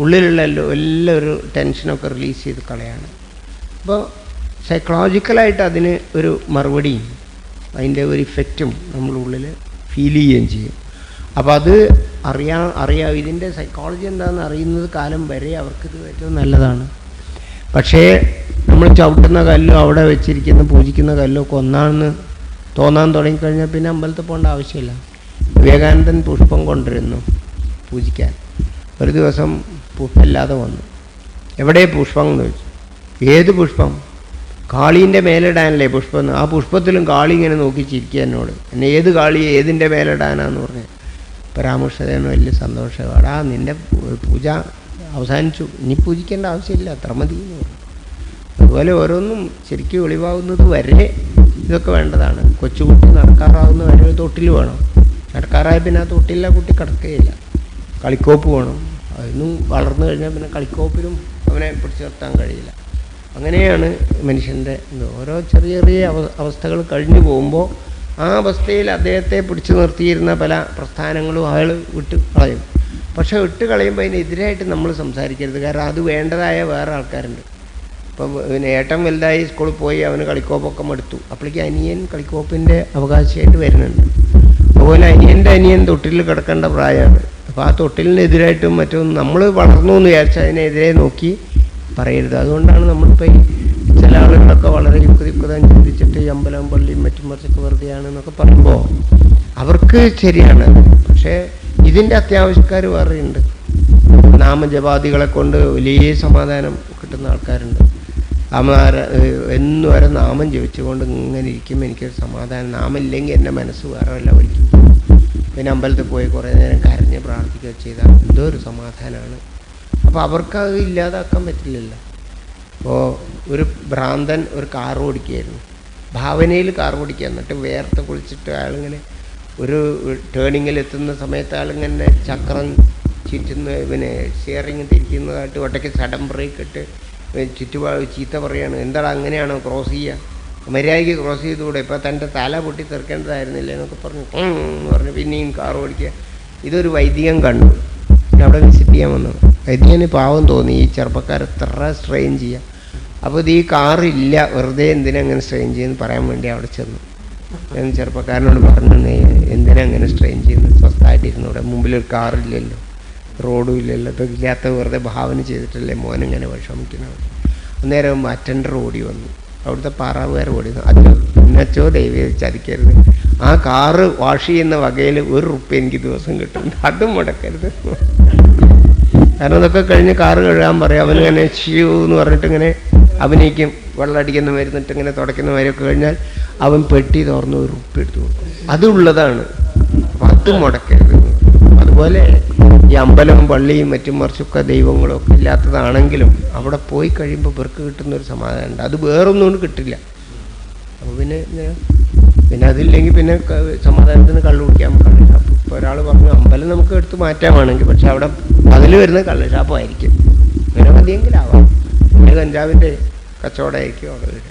ഉള്ളിലുള്ള എല്ലാ ഒരു ടെൻഷനൊക്കെ റിലീസ് ചെയ്ത് കളയാണ്. അപ്പോൾ സൈക്കോളജിക്കലായിട്ട് അതിന് ഒരു മറുപടിയും അതിൻ്റെ ഒരു ഇഫക്റ്റും നമ്മുടെ ഉള്ളിൽ ഫീൽ ചെയ്യുകയും ചെയ്യും. അപ്പോൾ അത് അറിയാം ഇതിൻ്റെ സൈക്കോളജി എന്താണെന്ന് അറിയുന്നത് കാലം വരെ അവർക്കിത് ഏറ്റവും നല്ലതാണ്. പക്ഷേ നമ്മൾ ചവിട്ടുന്ന കല്ലോ അവിടെ വെച്ചിരിക്കുന്ന പൂജിക്കുന്ന കല്ലോ ഒക്കെ ഒന്നാണെന്ന് തോന്നാൻ തുടങ്ങിക്കഴിഞ്ഞാൽ പിന്നെ അമ്പലത്തിൽ പോകേണ്ട ആവശ്യമില്ല. വിവേകാനന്ദൻ പുഷ്പം കൊണ്ടുവരുന്നു പൂജിക്കാൻ. ഒരു ദിവസം പുഷ്പമില്ലാതെ വന്നു. എവിടെ പുഷ്പം എന്ന് ചോദിച്ചു. ഏത് പുഷ്പം? കാളീൻ്റെ മേലിടാനല്ലേ പുഷ്പം. ആ പുഷ്പത്തിലും കാളി ഇങ്ങനെ നോക്കി ചിരിക്കുക എന്നോട്. എന്നെ ഏത് കാളി ഏതിൻ്റെ മേലിടാനാന്ന് പറഞ്ഞു. ഇപ്പോൾ രാമകൃഷ്ണദേവന് വലിയ സന്തോഷമാണ്. നിൻ്റെ പൂജ അവസാനിച്ചു, ഇനി പൂജിക്കേണ്ട ആവശ്യമില്ല, അത്ര മതി എന്ന് പറഞ്ഞു. അതുപോലെ ഓരോന്നും ശരിക്കും ഒളിവാകുന്നത് വരെ ഇതൊക്കെ വേണ്ടതാണ്. കൊച്ചുകുട്ടി നടക്കാറാവുന്ന വരെ ഒരു തൊട്ടിൽ വേണം. നടക്കാറായ പിന്നെ ആ തൊട്ടില്ല കുട്ടി കിടക്കുകയില്ല. കളിക്കോപ്പ് വേണം. അതൊന്നും വളർന്നു കഴിഞ്ഞാൽ പിന്നെ കളിക്കോപ്പിലും അവനെ പിടിച്ചു നിർത്താൻ കഴിയില്ല. അങ്ങനെയാണ് മനുഷ്യൻ്റെ ഓരോ ചെറിയ ചെറിയ അവസ്ഥകൾ കഴിഞ്ഞു പോകുമ്പോൾ ആ അവസ്ഥയിൽ അദ്ദേഹത്തെ പിടിച്ചു നിർത്തിയിരുന്ന പല പ്രസ്ഥാനങ്ങളും അയാൾ വിട്ട് കളയും. പക്ഷേ വിട്ട് കളയുമ്പോൾ അതിനെതിരായിട്ട് നമ്മൾ സംസാരിക്കരുത്. കാരണം അത് വേണ്ടതായ വേറെ ആൾക്കാരുണ്ട്. ഇപ്പം പിന്നെ ഏട്ടൻ വലുതായി സ്കൂളിൽ പോയി അവന് കളിക്കോപ്പൊക്കെ മടുത്തു. അപ്പോഴേക്ക് അനിയൻ കളിക്കോപ്പിൻ്റെ അവകാശമായിട്ട് വരുന്നുണ്ട്. അതുപോലെ അനിയൻ തൊട്ടിലിൽ കിടക്കേണ്ട പ്രായമാണ്. അപ്പോൾ ആ തൊട്ടിലിനെതിരായിട്ടും മറ്റും നമ്മൾ വളർന്നു എന്ന് വിചാരിച്ചാൽ അതിനെതിരെ നോക്കി പറയരുത്. അതുകൊണ്ടാണ് നമ്മളിപ്പോൾ ചില ആളുകളൊക്കെ വളരെ യുക്തിയുക്തം ചിന്തിച്ചിട്ട് ഈ അമ്പലം പള്ളിയും മറ്റും മറിച്ചൊക്കെ വെറുതെയാണെന്നൊക്കെ പറയുമ്പോൾ അവർക്ക് ശരിയാണ്. പക്ഷേ ഇതിൻ്റെ അത്യാവശ്യക്കാർ വേറെയുണ്ട്. നാമജപാദികളെ കൊണ്ട് വലിയ സമാധാനം കിട്ടുന്ന ആൾക്കാരുണ്ട്. എന്നും വരെ നാമം ജപിച്ചുകൊണ്ട് ഇങ്ങനെ ഇരിക്കുമ്പോൾ എനിക്കൊരു സമാധാനം. നാമില്ലെങ്കിൽ എൻ്റെ മനസ്സ് വേറെ വല്ല ഒരിക്കും. പിന്നെ അമ്പലത്തിൽ പോയി കുറേ നേരം കരഞ്ഞ് പ്രാർത്ഥിക്കുക ചെയ്താൽ എന്തോ ഒരു സമാധാനമാണ്. അപ്പോൾ അവർക്കത് ഇല്ലാതാക്കാൻ പറ്റില്ലല്ലോ. അപ്പോൾ ഒരു ഭ്രാന്തൻ ഒരു കാർ ഓടിക്കുകയായിരുന്നു. ഭാവനയിൽ കാർ ഓടിക്കുക. എന്നിട്ട് വേർത്ത് കുളിച്ചിട്ട് അയാളിങ്ങനെ ഒരു ടേണിങ്ങിൽ എത്തുന്ന സമയത്ത് ആളിങ്ങനെ ചക്രം ചുറ്റുന്ന പിന്നെ സ്റ്റിയറിങ് തിരിക്കുന്നതായിട്ട് ഒറ്റയ്ക്ക് സഡൻ ബ്രേക്ക് ഇട്ട് ചുറ്റുപാട് ചീത്ത പറയുകയാണ്. എന്താണ് അങ്ങനെയാണോ ക്രോസ് ചെയ്യുക? മര്യാദയ്ക്ക് ക്രോസ് ചെയ്തുകൂടെ? ഇപ്പോൾ തൻ്റെ തല പൊട്ടി തീർക്കേണ്ടതായിരുന്നില്ല എന്നൊക്കെ പറഞ്ഞു പിന്നെയും കാർ ഓടിക്കുക. ഇതൊരു വൈദികൻ കണ്ടു. അവിടെ വിസിറ്റ് ചെയ്യാൻ വന്നു. വൈദികന് പാവം തോന്നി, ഈ ചെറുപ്പക്കാർ എത്ര സ്ട്രെയിൻ ചെയ്യുക. അപ്പോൾ ഇത് ഈ കാറില്ല, വെറുതെ എന്തിനാ അങ്ങനെ സ്ട്രെയിൻ ചെയ്യുമെന്ന് പറയാൻ വേണ്ടി അവിടെ ചെന്നു. ഞാൻ ചെറുപ്പക്കാരനോട് പറഞ്ഞു, എന്തിനാ അങ്ങനെ സ്ട്രെയിൻ ചെയ്യുന്നത്? സ്വസ്ഥമായിട്ടിരുന്നു. ഇവിടെ മുമ്പിലൊരു കാറില്ലല്ലോ, റോഡും ഇല്ലല്ലോ. ഇപ്പോൾ ഇല്ലാത്ത വെറുതെ ഭാവന ചെയ്തിട്ടല്ലേ മോനിങ്ങനെ വിഷമിക്കുന്നത്. അന്നേരം അറ്റൻഡർ ഓടി വന്നു. അവിടുത്തെ പാറാവുകാർ ഓടി വന്നു. അത് എന്നച്ചോ ദൈവം ചതിക്കരുത്, ആ കാറ് വാഷ് ചെയ്യുന്ന വകയിൽ ₹1 എനിക്ക് ദിവസം കിട്ടും, അതും മുടക്കരുത്. കാരണം അതൊക്കെ കഴിഞ്ഞ് കാറ് കഴുകാൻ പറയാം. അവനിങ്ങനെ ഷ്യൂ എന്ന് പറഞ്ഞിട്ട് ഇങ്ങനെ അഭിനയിക്കും. വെള്ളം അടിക്കുന്ന മരുന്നിട്ട് ഇങ്ങനെ തുടയ്ക്കുന്ന മരമൊക്കെ കഴിഞ്ഞാൽ അവൻ പെട്ടി തുറന്ന് ഒരു ഉറുപ്പ് എടുത്ത് കൊടുക്കും. അതുള്ളതാണ്. അപ്പം അത് മുടക്കരുത്. അതുപോലെ ഈ അമ്പലവും പള്ളിയും മറ്റും മറിച്ചൊക്കെ ദൈവങ്ങളും ഒക്കെ ഇല്ലാത്തതാണെങ്കിലും അവിടെ പോയി കഴിയുമ്പോൾ ഇവർക്ക് കിട്ടുന്നൊരു സമാധാനമുണ്ട്. അത് വേറൊന്നും കൊണ്ട് കിട്ടില്ല. അപ്പോൾ പിന്നെ അതില്ലെങ്കിൽ പിന്നെ സമാധാനത്തിന് കള്ളു കുടിക്കാൻ കള്ളുഷാപ്പ്. ഇപ്പോൾ ഒരാൾ പറഞ്ഞു അമ്പലം നമുക്ക് എടുത്ത് മാറ്റാമാണെങ്കിൽ, പക്ഷെ അവിടെ അതിൽ വരുന്ന കള്ളുഷാപ്പായിരിക്കും. പിന്നെ മതിയെങ്കിലാവാം. പിന്നെ കഞ്ചാവിൻ്റെ കച്ചവടമായിരിക്കും അവിടെ വരിക.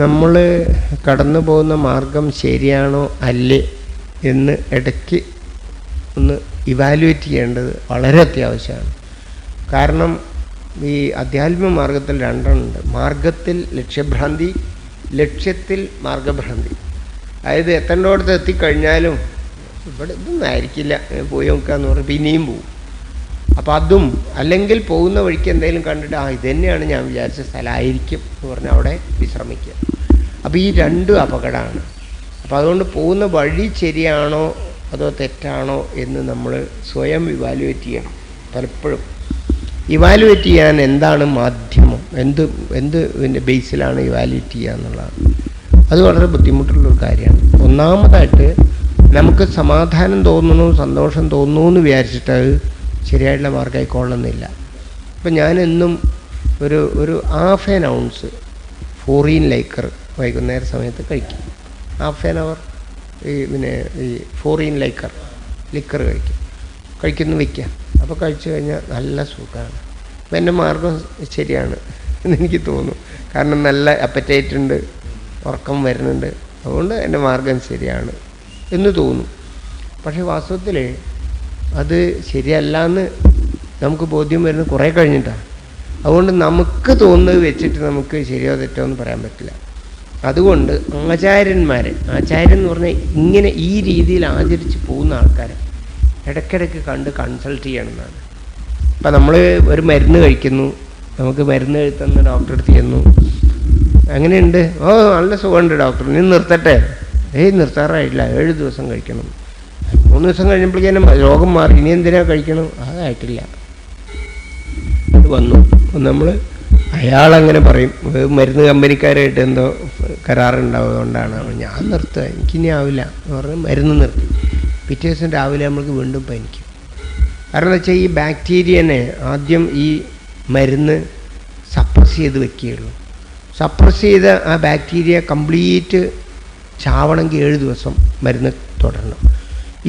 നമ്മൾ കടന്നു പോകുന്ന മാർഗം ശരിയാണോ അല്ലേ എന്ന് ഇടയ്ക്ക് ഒന്ന് ഇവാലുവേറ്റ് ചെയ്യേണ്ടത് വളരെ അത്യാവശ്യമാണ്. കാരണം ഈ അധ്യാത്മ മാർഗത്തിൽ രണ്ടെണ്ണമുണ്ട്. മാർഗത്തിൽ ലക്ഷ്യഭ്രാന്തി, ലക്ഷ്യത്തിൽ മാർഗഭ്രാന്തി. അതായത് എത്തേണ്ടോടത്ത് എത്തിക്കഴിഞ്ഞാലും ഇവിടെ ഇതൊന്നും ആയിരിക്കില്ല, പോയി നോക്കാന്ന് പറഞ്ഞ് പിന്നെയും പോവും. അപ്പം അതും, അല്ലെങ്കിൽ പോകുന്ന വഴിക്ക് എന്തെങ്കിലും കണ്ടിട്ട് ഇത് തന്നെയാണ് ഞാൻ വിചാരിച്ച സ്ഥലമായിരിക്കും എന്ന് പറഞ്ഞാൽ അവിടെ വിശ്രമിക്കുക. അപ്പോൾ ഈ രണ്ടും അപകടമാണ്. അപ്പോൾ അതുകൊണ്ട് പോകുന്ന വഴി ശരിയാണോ അതോ തെറ്റാണോ എന്ന് നമ്മൾ സ്വയം ഇവാലുവേറ്റ് ചെയ്യണം. പലപ്പോഴും ഇവാലുവേറ്റ് ചെയ്യാൻ എന്താണ് മാധ്യമം, എന്തിൻ്റെ ബേസിലാണ് ഇവാലുവേറ്റ് ചെയ്യുക എന്നുള്ളതാണ്. അത് വളരെ ബുദ്ധിമുട്ടുള്ളൊരു കാര്യമാണ്. ഒന്നാമതായിട്ട് നമുക്ക് സമാധാനം തോന്നുന്നു, സന്തോഷം തോന്നുന്നു എന്ന് വിചാരിച്ചിട്ട് അത് ശരിയായിട്ടുള്ള മാർഗ്ഗമായിക്കൊള്ളുന്നില്ല. ഇപ്പം ഞാനെന്നും ഒരു ഹാഫ് ആൻ ഔൺസ് ഫോറിൻ ലൈക്കർ വൈകുന്നേര സമയത്ത് കഴിക്കും. ഹാഫ് ആൻ അവർ ഈ ഫോറിൻ ലിക്കർ കഴിക്കുന്നു വയ്ക്കുക. അപ്പോൾ കഴിച്ചു കഴിഞ്ഞാൽ നല്ല സുഖമാണ്. അപ്പം എൻ്റെ മാർഗം ശരിയാണ് എന്നെനിക്ക് തോന്നുന്നു. കാരണം നല്ല അപ്പറ്റൈറ്റ് ഉണ്ട്, ഉറക്കം വരുന്നുണ്ട്. അതുകൊണ്ട് എൻ്റെ മാർഗം ശരിയാണ് എന്ന് തോന്നും. പക്ഷേ വാസ്തവത്തിൽ അത് ശരിയല്ല എന്ന് നമുക്ക് ബോധ്യം വരുന്നത് കുറേ കഴിഞ്ഞിട്ടാണ്. അതുകൊണ്ട് നമുക്ക് തോന്നുന്നത് വെച്ചിട്ട് നമുക്ക് ശരിയോ തെറ്റോ എന്ന് പറയാൻ പറ്റില്ല. അതുകൊണ്ട് ആചാര്യൻ എന്ന് പറഞ്ഞാൽ ഇങ്ങനെ ഈ രീതിയിൽ ആചരിച്ച് പോകുന്ന ആൾക്കാരെ ഇടയ്ക്കിടയ്ക്ക് കണ്ട് കൺസൾട്ട് ചെയ്യണമെന്നാണ്. ഇപ്പം നമ്മൾ ഒരു മരുന്ന് കഴിക്കുന്നു, നമുക്ക് മരുന്ന് എഴുതുന്ന ഡോക്ടറെ അടുത്ത് ചെന്നു, അങ്ങനെയുണ്ട്, നല്ല സുഖമുണ്ട് ഡോക്ടർ, നീ നിർത്തട്ടെ, നിർത്താറായിട്ടില്ല, 7 ദിവസം കഴിക്കണം. 3 ദിവസം കഴിഞ്ഞപ്പോഴേക്കും രോഗം മാറി, ഇനി എന്തിനാ കഴിക്കണം? അതായിട്ടില്ല. അത് വന്നു. നമ്മൾ അയാളങ്ങനെ പറയും, മരുന്ന് കമ്പനിക്കാരായിട്ട് എന്തോ കരാറുണ്ടാവുന്നതുകൊണ്ടാണ്. ഞാൻ നിർത്തുക, എനിക്കിനി ആവില്ല എന്ന് പറഞ്ഞ് മരുന്ന് നിർത്തി. പിറ്റേ ദിവസം രാവിലെ നമ്മൾക്ക് വീണ്ടും പനിക്കും. കാരണം എന്താ വെച്ചാൽ ഈ ബാക്ടീരിയനെ ആദ്യം ഈ മരുന്ന് സപ്രസ് ചെയ്ത് വെക്കുകയുള്ളൂ. സപ്രസ് ചെയ്ത ആ ബാക്ടീരിയ കംപ്ലീറ്റ് ചാവണമെങ്കിൽ 7 ദിവസം മരുന്ന് തുടരണം.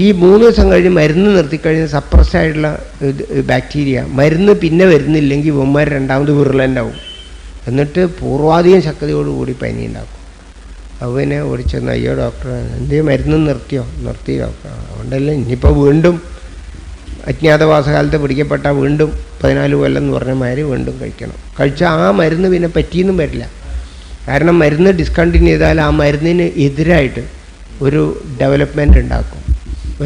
ഈ 3 ദിവസം കഴിഞ്ഞ് മരുന്ന് നിർത്തിക്കഴിഞ്ഞ് സപ്രസ്സായിട്ടുള്ള ബാക്ടീരിയ മരുന്ന് പിന്നെ വരുന്നില്ലെങ്കിൽ ഇവന്മാർ രണ്ടാമത് വിറുലൻ്റ് ആവും. എന്നിട്ട് പൂർവാധികം ശക്തിയോടുകൂടി പനി ഉണ്ടാക്കും. അപ്പോൾ പിന്നെ ഓടിച്ചെന്ന്, അയ്യോ ഡോക്ടർ എന്തേ മരുന്ന് നിർത്തി ഡോക്ടർ. അതുകൊണ്ടല്ല ഇനിയിപ്പോൾ വീണ്ടും അജ്ഞാതവാസകാലത്ത് പിടിക്കപ്പെട്ട വീണ്ടും 14 കൊല്ലം എന്ന് പറഞ്ഞ മാതിരി വീണ്ടും കഴിക്കണം. കഴിച്ചാൽ ആ മരുന്ന് പിന്നെ പറ്റിയെന്നും വരില്ല. കാരണം മരുന്ന് ഡിസ്കണ്ടിന്യൂ ചെയ്താൽ ആ മരുന്നിന് എതിരായിട്ട് ഒരു ഡെവലപ്മെൻ്റ് ഉണ്ടാക്കും,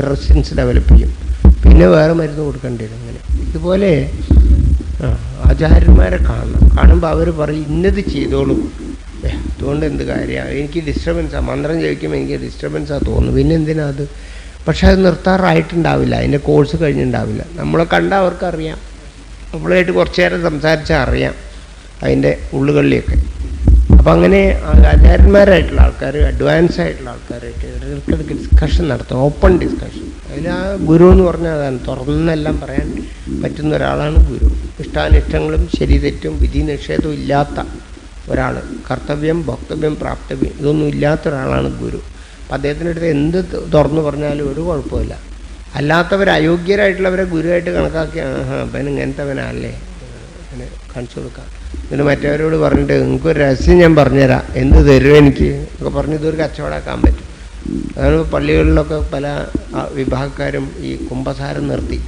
റെസിസ്റ്റൻസ് ഡെവലപ്പ് ചെയ്യും, പിന്നെ വേറെ മരുന്ന് കൊടുക്കേണ്ടി വരും. അങ്ങനെ ഇതുപോലെ ആചാര്യന്മാരെ കാണുമ്പോൾ അവർ പറയും ഇന്നത് ചെയ്തോളും, അതുകൊണ്ട് എന്ത് കാര്യമാണ്, എനിക്ക് ഡിസ്റ്റർബൻസാണ്, മന്ത്രം ജപിക്കുമ്പോൾ എനിക്ക് ഡിസ്റ്റർബൻസാണ് തോന്നുന്നു, പിന്നെ എന്തിനാ അത്. പക്ഷെ അത് നിർത്താറായിട്ടുണ്ടാവില്ല, അതിൻ്റെ കോഴ്സ് കഴിഞ്ഞിട്ടുണ്ടാവില്ല. നമ്മളെ കണ്ടാൽ അവർക്കറിയാം, നമ്മളായിട്ട് കുറച്ച് നേരം സംസാരിച്ചാൽ അറിയാം അതിൻ്റെ ഉള്ളുകളിലേക്ക്. അപ്പം അങ്ങനെ ആചാര്യന്മാരായിട്ടുള്ള ആൾക്കാർ, അഡ്വാൻസ് ആയിട്ടുള്ള ആൾക്കാരായിട്ട് ഇടയ്ക്കിടയ്ക്ക് ഡിസ്കഷൻ നടത്തും, ഓപ്പൺ ഡിസ്കഷൻ. അതിൽ ആ ഗുരു എന്ന് പറഞ്ഞാൽ അതാണ്, തുറന്നെല്ലാം പറയാൻ പറ്റുന്ന ഒരാളാണ് ഗുരു. ഇഷ്ടാനിഷ്ടങ്ങളും ശരി തെറ്റും വിധി നിഷേധവും ഇല്ലാത്ത ഒരാൾ, കർത്തവ്യം ഭോക്തവ്യം പ്രാപ്തവ്യം ഇതൊന്നും ഇല്ലാത്ത ഒരാളാണ് ഗുരു. അപ്പം അദ്ദേഹത്തിൻ്റെ അടുത്ത് എന്ത് തുറന്നു പറഞ്ഞാലും ഒരു കുഴപ്പമില്ല. അല്ലാത്തവർ അയോഗ്യരായിട്ടുള്ളവരെ ഗുരുവായിട്ട് കണക്കാക്കി അവൻ ഇങ്ങനത്തവനല്ലേ അങ്ങനെ കാണിച്ചു കൊടുക്കാം. എന്നിട്ട് മറ്റവരോട് പറഞ്ഞിട്ട് നിങ്ങൾക്കൊരു രഹസ്യം ഞാൻ പറഞ്ഞുതരാം, എന്ത് തരും എനിക്ക് ഒക്കെ പറഞ്ഞ് ഇതൊരു കച്ചവടമാക്കാൻ പറ്റും. അതാണ് പള്ളികളിലൊക്കെ പല വിഭാഗക്കാരും ഈ കുംഭസാരം നിർത്തി.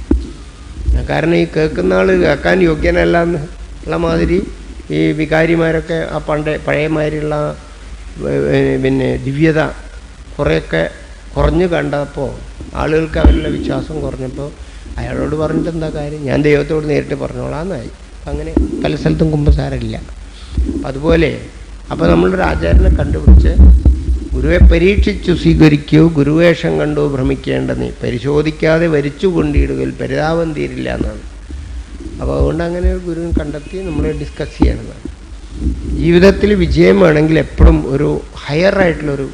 കാരണം ഈ കേൾക്കുന്ന ആൾ കേൾക്കാൻ യോഗ്യനല്ല എന്നുള്ള മാതിരി ഈ വികാരിമാരൊക്കെ ആ പഴയമാതിരിയുള്ള പിന്നെ ദിവ്യത കുറേയൊക്കെ കുറഞ്ഞു കണ്ടപ്പോൾ ആളുകൾക്ക് അവരുടെ വിശ്വാസം കുറഞ്ഞപ്പോൾ അയാളോട് പറഞ്ഞിട്ട് എന്താ കാര്യം, ഞാൻ ദൈവത്തോട് നേരിട്ട് പറഞ്ഞോളാമെന്നായി. അപ്പം അങ്ങനെ പല സ്ഥലത്തും കുമ്പസാരമില്ല. അപ്പം അതുപോലെ അപ്പോൾ നമ്മളൊരു ആചാര്യനെ കണ്ടുപിടിച്ച് ഗുരുവെ പരീക്ഷിച്ചു സ്വീകരിക്കൂ, ഗുരുവേഷം കണ്ടു ഭ്രമിക്കേണ്ട നീ, പരിശോധിക്കാതെ വരിച്ചു കൊണ്ടിടുകയിൽ പരിതാപം തീരില്ല എന്നാണ്. അപ്പോൾ അതുകൊണ്ട് അങ്ങനെ ഒരു ഗുരുവിനെ കണ്ടെത്തി നമ്മൾ ഡിസ്കസ് ചെയ്യണമെന്നാണ്. ജീവിതത്തിൽ വിജയം വേണമെങ്കിൽ എപ്പോഴും ഒരു ഹയർ ആയിട്ടുള്ളൊരു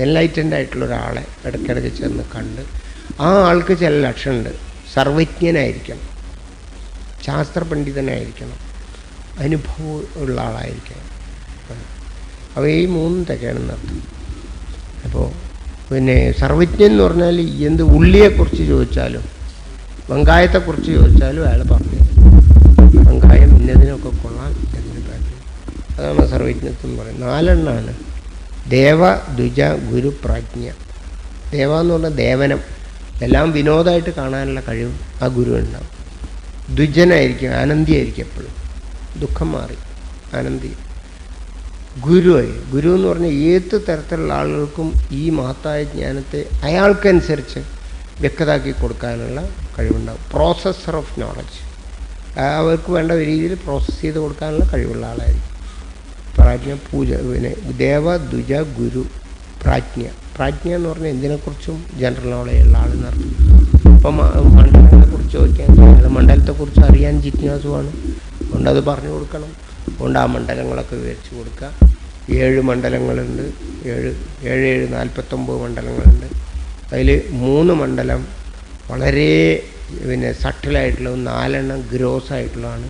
എൻലൈറ്റൻഡ് ആയിട്ടുള്ള ഒരാളെ ഇടയ്ക്കിടയ്ക്ക് ചെന്ന് കണ്ട്, ആ ആൾക്ക് ചില ലക്ഷണമുണ്ട്. സർവജ്ഞനായിരിക്കണം, ശാസ്ത്രപണ്ഡിതനായിരിക്കണം, അനുഭവം ഉള്ള ആളായിരിക്കണം. അപ്പോൾ ഈ മൂന്നും തികയണമെന്ന് അർത്ഥം. അപ്പോൾ പിന്നെ സർവജ്ഞൻ എന്ന് പറഞ്ഞാൽ എന്ത് ഉള്ളിയെക്കുറിച്ച് ചോദിച്ചാലും വെങ്കായത്തെക്കുറിച്ച് ചോദിച്ചാലും അയാൾ പറഞ്ഞു വെങ്കായം ഇന്നതിനൊക്കെ കൊള്ളാം, ഇന്നതിന് പറഞ്ഞു. അതാണ് സർവജ്ഞത്വം എന്ന് പറയുന്നത്. 4 എണ്ണമാണ്: ദേവ, ദ്വിജ, ഗുരു, പ്രാജ്ഞ. ദേവ എന്ന് പറഞ്ഞാൽ ദേവനം, എല്ലാം വിനോദമായിട്ട് കാണാനുള്ള കഴിവ് ആ ഗുരു ഉണ്ടാവും. ദ്വിജനായിരിക്കും, ആനന്ദിയായിരിക്കും, എപ്പോഴും ദുഃഖം മാറി ആനന്ദി. ഗുരുവായി, ഗുരു എന്ന് പറഞ്ഞാൽ ഏത് തരത്തിലുള്ള ആളുകൾക്കും ഈ മഹത്തായ ജ്ഞാനത്തെ അയാൾക്കനുസരിച്ച് വ്യക്തമാക്കി കൊടുക്കാനുള്ള കഴിവുണ്ടാവും. പ്രോസസ്സർ ഓഫ് നോളജ്, അവർക്ക് വേണ്ട രീതിയിൽ പ്രോസസ്സ് ചെയ്ത് കൊടുക്കാനുള്ള കഴിവുള്ള ആളായിരിക്കും. പ്രാജ്ഞ, പൂജ, പിന്നെ ദേവ, ദ്വിജ, ഗുരു, പ്രാജ്ഞ. പ്രാജ്ഞ എന്ന് പറഞ്ഞാൽ എന്തിനെക്കുറിച്ചും ജനറൽ നോളജ് ഉള്ള ആളെന്നർത്ഥം. ഇപ്പം മണ്ഡലത്തെക്കുറിച്ച് ചോദിക്കാൻ, മണ്ഡലത്തെക്കുറിച്ച് അറിയാൻ ജിജ്ഞാസുവാണ്, അതുകൊണ്ട് അത് പറഞ്ഞു കൊടുക്കണം. അതുകൊണ്ട് ആ മണ്ഡലങ്ങളൊക്കെ വിവരിച്ച് കൊടുക്കുക. 7 മണ്ഡലങ്ങളുണ്ട്, 49 മണ്ഡലങ്ങളുണ്ട്. അതിൽ 3 മണ്ഡലം വളരെ പിന്നെ സട്ടിലായിട്ടുള്ള, 4 എണ്ണം ഗ്രോസ് ആയിട്ടുള്ളതാണ്.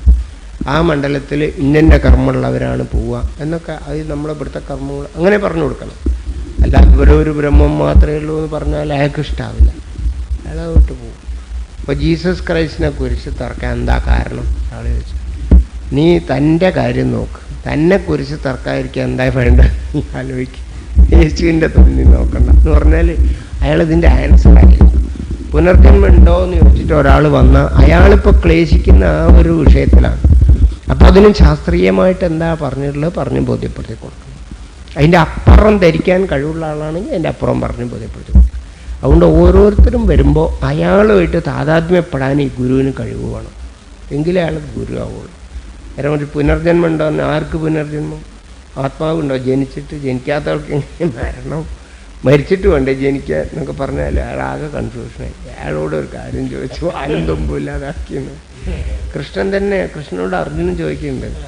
ആ മണ്ഡലത്തിൽ ഇന്ന കർമ്മമുള്ളവരാണ് പോവുക എന്നൊക്കെ അത് നമ്മളെ ഇവിടുത്തെ കർമ്മങ്ങൾ അങ്ങനെ പറഞ്ഞു കൊടുക്കണം. അല്ലാതെ ഒരു ബ്രഹ്മം മാത്രമേ ഉള്ളൂ എന്ന് പറഞ്ഞാൽ അയാൾക്ക് ഇഷ്ടാവില്ല, അയാൾ വിട്ടു പോകും. അപ്പോൾ ജീസസ് ക്രൈസ്റ്റിനെ കുരിശ് തറക്കാൻ എന്താ കാരണം ആൾ ചോദിച്ചു. നീ തൻ്റെ കാര്യം നോക്ക്, തന്നെ കുരിശ് തറക്കാതിരിക്കാൻ എന്താ വേണ്ടത് ആലോചിക്കും. യേശുവിൻ്റെ തുന്നി നോക്കണ്ട എന്ന് പറഞ്ഞാൽ അയാളിതിൻ്റെ ആൻസറായിരിക്കും. പുനർജന്മം ഉണ്ടോ എന്ന് ചോദിച്ചിട്ട് ഒരാൾ വന്നാൽ അയാളിപ്പോൾ ക്ലേശിക്കുന്ന ആ ഒരു വിഷയത്തിലാണ്. അപ്പോൾ അതിനും ശാസ്ത്രീയമായിട്ട് എന്താ പറഞ്ഞിട്ടുള്ളത് പറഞ്ഞ് ബോധ്യപ്പെടുത്തി കൊടുക്കണം. അതിൻ്റെ അപ്പുറം ധരിക്കാൻ കഴിവുള്ള ആളാണെങ്കിൽ അതിൻ്റെ അപ്പുറം പറഞ്ഞ് ബോധ്യപ്പെടുത്തി കൊടുക്കണം. അതുകൊണ്ട് ഓരോരുത്തരും വരുമ്പോൾ അയാളുമായിട്ട് താതാത്മ്യപ്പെടാൻ ഈ ഗുരുവിന് കഴിവ് വേണം, എങ്കിലേ അയാൾ ഗുരു ആവുള്ളൂ. നേരം ഒരു പുനർജന്മം ഉണ്ടോ? ആർക്ക് പുനർജന്മം? ആത്മാവുണ്ടോ? ജനിക്കാത്തവർക്ക് എങ്ങനെ മരണം? മരിച്ചിട്ട് വേണ്ടേ ജനിക്കാൻ എന്നൊക്കെ പറഞ്ഞാൽ അയാളാകെ കൺഫ്യൂഷനായി. അയാളോട് ഒരു കാര്യം ചോദിച്ചു, ആനന്ദൊമ്പുമില്ലാതാക്കിയെന്ന്. കൃഷ്ണനോട് അർജുനൻ ചോദിക്കുന്നുണ്ട്,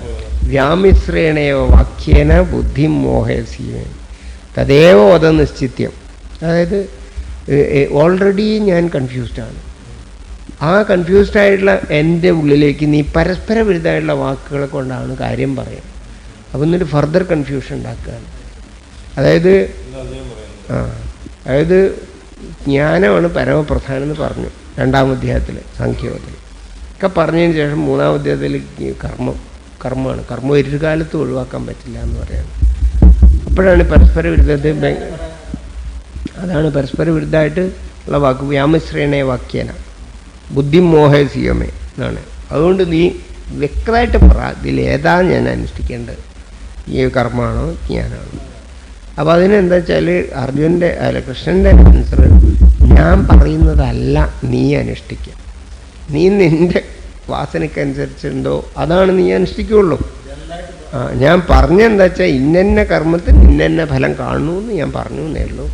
വ്യാമിശ്രേണയോ വാക്യേന ബുദ്ധി മോഹസീവൻ തദേവ വദ നിശ്ചിത്യം. അതായത് ഓൾറെഡി ഞാൻ കൺഫ്യൂസ്ഡാണ്. ആ കൺഫ്യൂസ്ഡായിട്ടുള്ള എൻ്റെ ഉള്ളിലേക്ക് നീ പരസ്പര വിരുദ്ധമായിട്ടുള്ള വാക്കുകളെ കൊണ്ടാണ് കാര്യം പറയുന്നത്. അപ്പം എന്നിട്ട് ഫർദർ കൺഫ്യൂഷൻ ഉണ്ടാക്കുകയാണ്. അതായത് ജ്ഞാനമാണ് പരമപ്രധാനം എന്ന് പറഞ്ഞു 2-ാം അധ്യായത്തിൽ സംഖ്യയോഗത്തിൽ ഒക്കെ പറഞ്ഞതിന് ശേഷം 3-ാം അധ്യായത്തിൽ കർമ്മമാണ്. കർമ്മം ഒരു കാലത്തും ഒഴിവാക്കാൻ പറ്റില്ല എന്ന് പറയുന്നത്. അപ്പോഴാണ് പരസ്പര വിരുദ്ധത്തെ, അതാണ് പരസ്പര വിരുദ്ധമായിട്ട് ഉള്ള വാക്ക്. വ്യാമിശ്രേണേ വാക്യേന ബുദ്ധി മോഹസീയമേ എന്നാണ്. അതുകൊണ്ട് നീ വ്യക്തമായിട്ട് പറ, ഇതിലേതാ ഞാൻ അനുഷ്ഠിക്കേണ്ടത്, ഈ കർമ്മമാണോ ജ്ഞാനമാണോ? അപ്പോൾ അതിനെന്താ വെച്ചാൽ കൃഷ്ണൻ്റെ ആൻസർ, ഞാൻ പറയുന്നതല്ല നീ അനുഷ്ഠിക്കുക. നീ നിൻ്റെ വാസനയ്ക്കനുസരിച്ചുണ്ടോ അതാണ് നീ അനുഷ്ഠിക്കുകയുള്ളൂ. ഞാൻ പറഞ്ഞെന്താ വെച്ചാൽ ഇന്ന കർമ്മത്തിൽ ഇന്ന ഫലം കാണുന്നു എന്ന് ഞാൻ പറഞ്ഞു എന്നേ ഉള്ളൂ.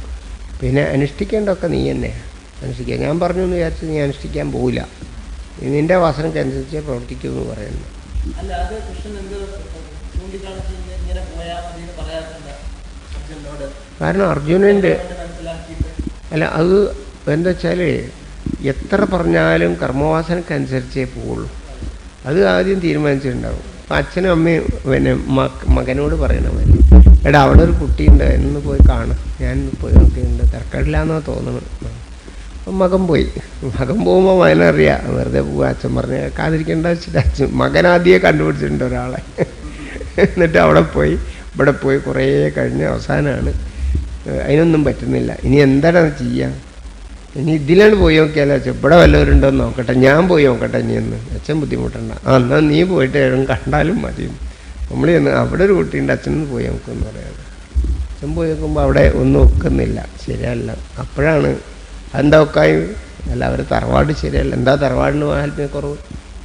പിന്നെ അനുഷ്ഠിക്കേണ്ടതൊക്കെ നീ തന്നെ അനുഷ്ഠിക്കുക. ഞാൻ പറഞ്ഞു എന്ന് വിചാരിച്ച് നീ അനുഷ്ഠിക്കാൻ പോവില്ല, നിൻ്റെ വാസനയ്ക്കനുസരിച്ചേ പ്രവർത്തിക്കൂ എന്ന് പറയുന്നു. കാരണം അർജുനൻ്റെ അത് എന്താ വെച്ചാൽ എത്ര പറഞ്ഞാലും കർമ്മവാസനക്കനുസരിച്ചേ പോവുള്ളൂ. അത് ആദ്യം തീരുമാനിച്ചിട്ടുണ്ടാവും. അപ്പം അച്ഛനും അമ്മയും പിന്നെ മകനോട് പറയണ പോലെ, എടാ അവിടെ ഒരു കുട്ടിയുണ്ട്, എന്ന് പോയി കാണും, ഞാൻ പോയി നോക്കിയിട്ടുണ്ട്, തിരക്കില്ലാന്നാണ് തോന്നുന്നത്. അപ്പം മകൻ പോകുമ്പോൾ മകനറിയാം, വെറുതെ പോവുക, അച്ഛൻ പറഞ്ഞ് കേൾക്കാതിരിക്കേണ്ട വെച്ചിട്ട് മകനാദ്യമേ കണ്ടുപിടിച്ചിട്ടുണ്ട് ഒരാളെ. എന്നിട്ട് അവിടെ പോയി കുറേ കഴിഞ്ഞ് അവസാനമാണ് അതിനൊന്നും പറ്റുന്നില്ല, ഇനി എന്താണ് ചെയ്യുക, ഇനി ഇതിലാണ് പോയി നോക്കിയാലോ, അച്ഛൻ ഇവിടെ വല്ലവരുണ്ടോയെന്ന് നോക്കട്ടെ, ഞാൻ പോയി നോക്കട്ടെ ഇനി എന്ന്. അച്ഛൻ ബുദ്ധിമുട്ടണ്ട, എന്നാൽ നീ പോയിട്ട് കണ്ടാലും മതി, നമ്മൾ അവിടെ ഒരു കുട്ടിയുണ്ട്, അച്ഛനൊന്ന് പോയി നോക്കുമെന്ന് പറയാതെ. അച്ഛൻ പോയി നോക്കുമ്പോൾ അവിടെ ഒന്നും ഒക്കുന്നില്ല, ശരിയല്ല. അപ്പോഴാണ് എന്താ ഒക്കായി, അല്ല അവർ തറവാട് ശരിയല്ല, എന്താ തറവാടിന് മാഹാത്മ്യക്കുറവ്,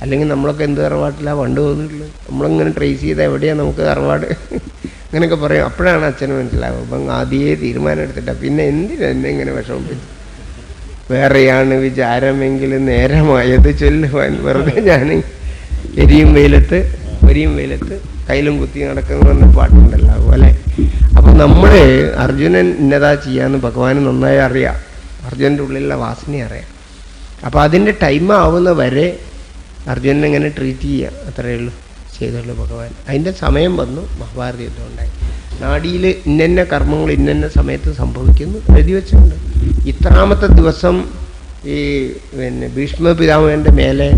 അല്ലെങ്കിൽ നമ്മളൊക്കെ എന്ത് തറവാട്ടിലാണ് പണ്ട് തോന്നിയിട്ടുള്ളത്, നമ്മളിങ്ങനെ ട്രേസ് ചെയ്താൽ എവിടെയാണ് നമുക്ക് തറവാട് അങ്ങനെയൊക്കെ പറയും. അപ്പോഴാണ് അച്ഛന് മനസ്സിലാവും അപ്പം ആദ്യമേ തീരുമാനം എടുത്തിട്ടാ പിന്നെ എന്തിനാ എന്നെ ഇങ്ങനെ വിഷമിപ്പിച്ചു, വേറെയാണ് വിചാരമെങ്കിലും നേരമായത് ചൊല്ലുവാൻ വെറുതെ ഞാൻ എരിയും വെയിലത്ത് കയ്യിലും കുത്തി നടക്കുന്നു പറഞ്ഞ പാട്ടുണ്ടല്ലോ അതുപോലെ. അപ്പം നമ്മൾ അർജുനൻ ഇന്നതാ ചെയ്യാന്ന് ഭഗവാന് നന്നായി അറിയാം, അർജുനൻ്റെ ഉള്ളിലുള്ള വാസനയെ അറിയാം. അപ്പം അതിൻ്റെ ടൈം ആവുന്ന വരെ അർജുനനെ എങ്ങനെ ട്രീറ്റ് ചെയ്യുക അത്രയേ ഉള്ളൂ ചെയ്തുള്ളൂ ഭഗവാൻ. അതിൻ്റെ സമയം വന്നു, മഹാഭാരത യുദ്ധം ഉണ്ടായി. നാടിയിൽ ഇന്ന കർമ്മങ്ങൾ ഇന്ന സമയത്ത് സംഭവിക്കുന്നു എഴുതി വെച്ചിട്ടുണ്ട്. ഇത്രാമത്തെ ദിവസം ഈ ഭീഷ്മ പിതാമഹൻ്റെ മേലെ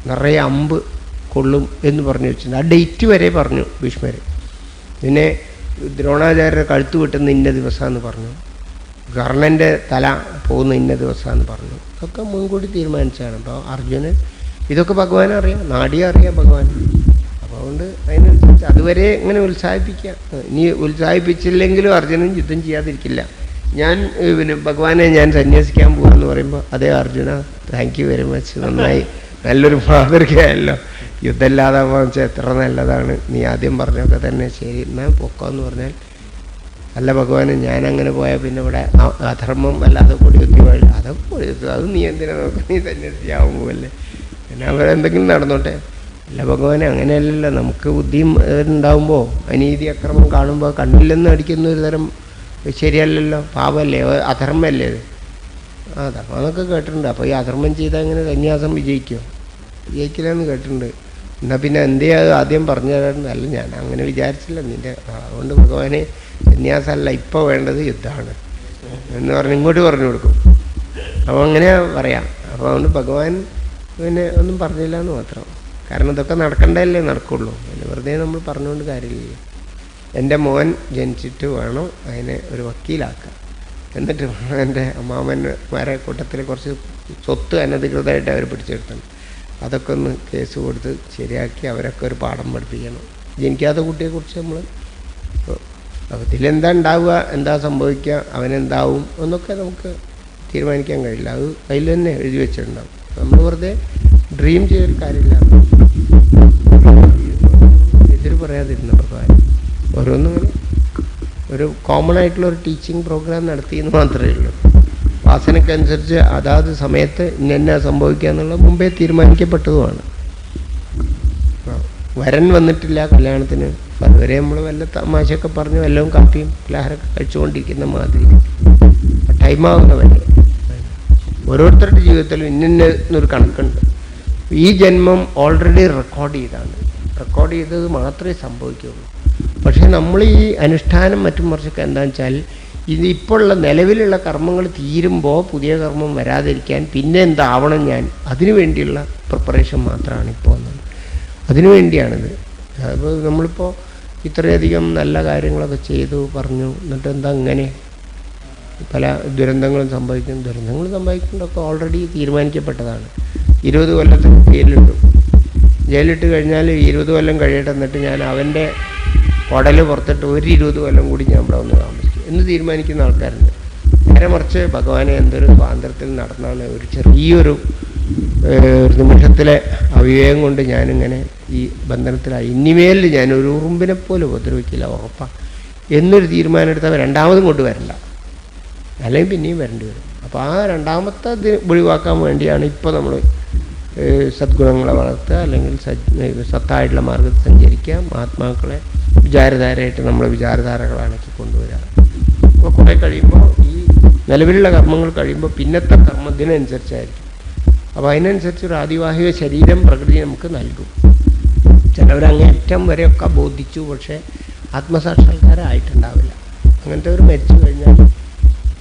നിറയെ അമ്പ് കൊള്ളും എന്ന് പറഞ്ഞു വെച്ചിട്ടുണ്ട്. ആ ഡേറ്റ് വരെ പറഞ്ഞു ഭീഷ്മർ. പിന്നെ ദ്രോണാചാര്യരെ കഴുത്ത് വെട്ടുന്ന ഇന്ന ദിവസമാണെന്ന് പറഞ്ഞു, കർണൻ്റെ തല പോകുന്ന ഇന്ന ദിവസമാണെന്ന് പറഞ്ഞു. ഇതൊക്കെ മുൻകൂട്ടി തീരുമാനിച്ചാണ്. അപ്പോൾ അർജുനൻ ഇതൊക്കെ ഭഗവാൻ അറിയാം, നാടിയെ അറിയാം ഭഗവാൻ. അപ്പോൾ അതുകൊണ്ട് അതിനനുസരിച്ച് അതുവരെ ഇങ്ങനെ ഉത്സാഹിപ്പിക്കുക. ഇനി ഉത്സാഹിപ്പിച്ചില്ലെങ്കിലും അർജുനൻ യുദ്ധം ചെയ്യാതിരിക്കില്ല. ഞാൻ പിന്നെ ഭഗവാനെ ഞാൻ സന്യസിക്കാൻ പോകാമെന്ന് പറയുമ്പോൾ അതേ Arjuna thank you very much, നന്നായി, നല്ലൊരു മാതൃകയല്ലോ, യുദ്ധമില്ലാതെ വെച്ചാൽ എത്ര നല്ലതാണ്, നീ ആദ്യം പറഞ്ഞൊക്കെ തന്നെ ശരി എന്നാൽ പൊക്കോന്ന് പറഞ്ഞാൽ അല്ല ഭഗവാന് ഞാനങ്ങനെ പോയാൽ പിന്നെ ഇവിടെ അധർമ്മം അല്ലാതെ കൊടിയുത്തി വഴി അതൊക്കെ കൊടിയുത്തി അത് നീ എന്തിനാ നോക്കുക, നീ സന്യസിയാവുമ്പോഴല്ലേ, പിന്നെ അവരെന്തെങ്കിലും നടന്നോട്ടെ. അല്ല ഭഗവാനെ അങ്ങനെയല്ലല്ലോ, നമുക്ക് ബുദ്ധിയും ഉണ്ടാകുമ്പോൾ അനീതി അക്രമം കാണുമ്പോൾ കണ്ണിൽ നിന്ന് അടിക്കുന്ന ഒരു തരം ശരിയല്ലല്ലോ, പാപമല്ലേ, അധർമ്മമല്ലേ അത്. ആ ധർമ്മം എന്നൊക്കെ കേട്ടിട്ടുണ്ട്. അപ്പോൾ ഈ അധർമ്മം ചെയ്താൽ ഇങ്ങനെ സന്യാസം വിജയിക്കുമോ? വിജയിക്കില്ലെന്ന് കേട്ടിട്ടുണ്ട്. എന്നാൽ പിന്നെ എന്തേ അത് ആദ്യം പറഞ്ഞു തരാറുണ്ട്. അല്ല ഞാൻ അങ്ങനെ വിചാരിച്ചില്ല നിൻ്റെ, അതുകൊണ്ട് ഭഗവാനെ സന്യാസമല്ല ഇപ്പോൾ വേണ്ടത് യുദ്ധമാണ് എന്ന് പറഞ്ഞ് ഇങ്ങോട്ട് പറഞ്ഞു കൊടുക്കും. അപ്പോൾ അങ്ങനെ പറയാം. അപ്പോൾ അതുകൊണ്ട് ഭഗവാൻ പിന്നെ ഒന്നും പറഞ്ഞില്ല എന്ന് മാത്രം. കാരണം ഇതൊക്കെ നടക്കണ്ടല്ലേ നടക്കുള്ളൂ, പിന്നെ വെറുതെ നമ്മൾ പറഞ്ഞുകൊണ്ട് കാര്യമില്ല. എൻ്റെ മോൻ ജനിച്ചിട്ട് വേണം അതിനെ ഒരു വക്കീലാക്കുക, എന്നിട്ട് എൻ്റെ അമ്മാമന്മാരെ കൂട്ടത്തിൽ കുറച്ച് സ്വത്ത് അനധികൃതമായിട്ട് അവർ പിടിച്ചെടുത്തണം, അതൊക്കെ ഒന്ന് കേസ് കൊടുത്ത് ശരിയാക്കി അവരൊക്കെ ഒരു പാഠം പഠിപ്പിക്കണം. ജനിക്കാത്ത കുട്ടിയെക്കുറിച്ച് നമ്മൾ ഇതിലെന്താ ഉണ്ടാവുക, എന്താ സംഭവിക്കുക, അവനെന്താവും എന്നൊക്കെ നമുക്ക് തീരുമാനിക്കാൻ കഴിയില്ല. അത് കയ്യിൽ തന്നെ എഴുതി വെച്ചിട്ടുണ്ടാവും. നമ്മൾ വെറുതെ ഡ്രീം ചെയ്തൊരു കാര്യമില്ല. എതിര് പറയാതിരുന്ന ഭഗവാൻ ഓരോന്നും ഒരു കോമൺ ആയിട്ടുള്ള ഒരു ടീച്ചിങ് പ്രോഗ്രാം നടത്തിയെന്ന് മാത്രമേ ഉള്ളൂ. വാസനക്കനുസരിച്ച് അതാത് സമയത്ത് ഇന്ന സംഭവിക്കുക എന്നുള്ളത് മുമ്പേ തീരുമാനിക്കപ്പെട്ടതുമാണ്. വരൻ വന്നിട്ടില്ല കല്യാണത്തിന്, അതുവരെ നമ്മൾ വല്ല തമാശയൊക്കെ പറഞ്ഞ് വല്ലതും കാപ്പിയും പലഹാരമൊക്കെ കഴിച്ചുകൊണ്ടിരിക്കുന്ന മാതിരി ടൈമാവുന്നവരെ ഓരോരുത്തരുടെ ജീവിതത്തിലും ഇന്നൊരു കണക്കുണ്ട്. ഈ ജന്മം ഓൾറെഡി റെക്കോർഡ് ചെയ്താണ്, റെക്കോർഡ് ചെയ്തത് മാത്രമേ സംഭവിക്കുകയുള്ളൂ. പക്ഷേ നമ്മൾ ഈ അനുഷ്ഠാനം മറ്റും മറിച്ചൊക്കെ എന്താണെന്ന് വെച്ചാൽ ഇത് ഇപ്പോഴുള്ള നിലവിലുള്ള കർമ്മങ്ങൾ തീരുമ്പോൾ പുതിയ കർമ്മം വരാതിരിക്കാൻ പിന്നെ എന്താവണം ഞാൻ, അതിനു വേണ്ടിയുള്ള പ്രിപ്പറേഷൻ മാത്രമാണ് ഇപ്പോൾ വന്നത്. അതിനു വേണ്ടിയാണിത്. അപ്പോൾ നമ്മളിപ്പോൾ ഇത്രയധികം നല്ല കാര്യങ്ങളൊക്കെ ചെയ്തു പറഞ്ഞു, എന്നിട്ട് എന്താ ഇങ്ങനെ പല ദുരന്തങ്ങളും സംഭവിക്കും. ദുരന്തങ്ങൾ സംഭവിക്കുന്നതൊക്കെ ഓൾറെഡി തീരുമാനിക്കപ്പെട്ടതാണ്. 20 കൊല്ലത്തിന് ജയിലിട്ട് കഴിഞ്ഞാൽ 20 കൊല്ലം കഴിയട്ടെ, എന്നിട്ട് ഞാൻ അവൻ്റെ കുടൽ പുറത്തിട്ട് ഒരു 20 കൊല്ലം കൂടി ഞാൻ ഇവിടെ വന്ന് താമസിക്കും എന്ന് തീരുമാനിക്കുന്ന ആൾക്കാരുണ്ട്. നേരെ മറിച്ച് ഭഗവാനെ എന്തൊരു സ്വാതന്ത്ര്യത്തിൽ നടന്നാണ് ഒരു ചെറിയൊരു നിമിഷത്തിലെ അവിവേകം കൊണ്ട് ഞാനിങ്ങനെ ഈ ബന്ധനത്തിലായി, ഇനിമേൽ ഞാൻ ഒരു ഉറുമ്പിനെ പോലും ഉപദ്രവിക്കില്ല ഉറപ്പാണ് എന്നൊരു തീരുമാനം എടുത്താൽ രണ്ടാമതും കൊണ്ട് വരണ്ട, അല്ലെങ്കിൽ പിന്നെയും വരേണ്ടി വരും. അപ്പോൾ ആ രണ്ടാമത്തെ ഇത് ഒഴിവാക്കാൻ വേണ്ടിയാണ് ഇപ്പോൾ നമ്മൾ സദ്ഗുണങ്ങളെ വളർത്തുക, അല്ലെങ്കിൽ സത്തായിട്ടുള്ള മാർഗത്തിൽ സഞ്ചരിക്കുക, മഹാത്മാക്കളെ വിചാരധാരയായിട്ട് നമ്മൾ വിചാരധാരകളാക്കി കൊണ്ടുവരിക. അപ്പോൾ കുറേ കഴിയുമ്പോൾ ഈ നിലവിലുള്ള കർമ്മങ്ങൾ കഴിയുമ്പോൾ പിന്നത്തെ കർമ്മത്തിനനുസരിച്ചായിരിക്കും. അപ്പോൾ അതിനനുസരിച്ച് ഒരു ആദിവാഹിക ശരീരം പ്രകൃതി നമുക്ക് നൽകും. ചിലവരങ്ങേറ്റം വരെയൊക്കെ ബോധിച്ചു, പക്ഷേ ആത്മസാക്ഷാത്കാരമായിട്ടുണ്ടാവില്ല. അങ്ങനത്തെ ഒരു മരിച്ചു കഴിഞ്ഞാൽ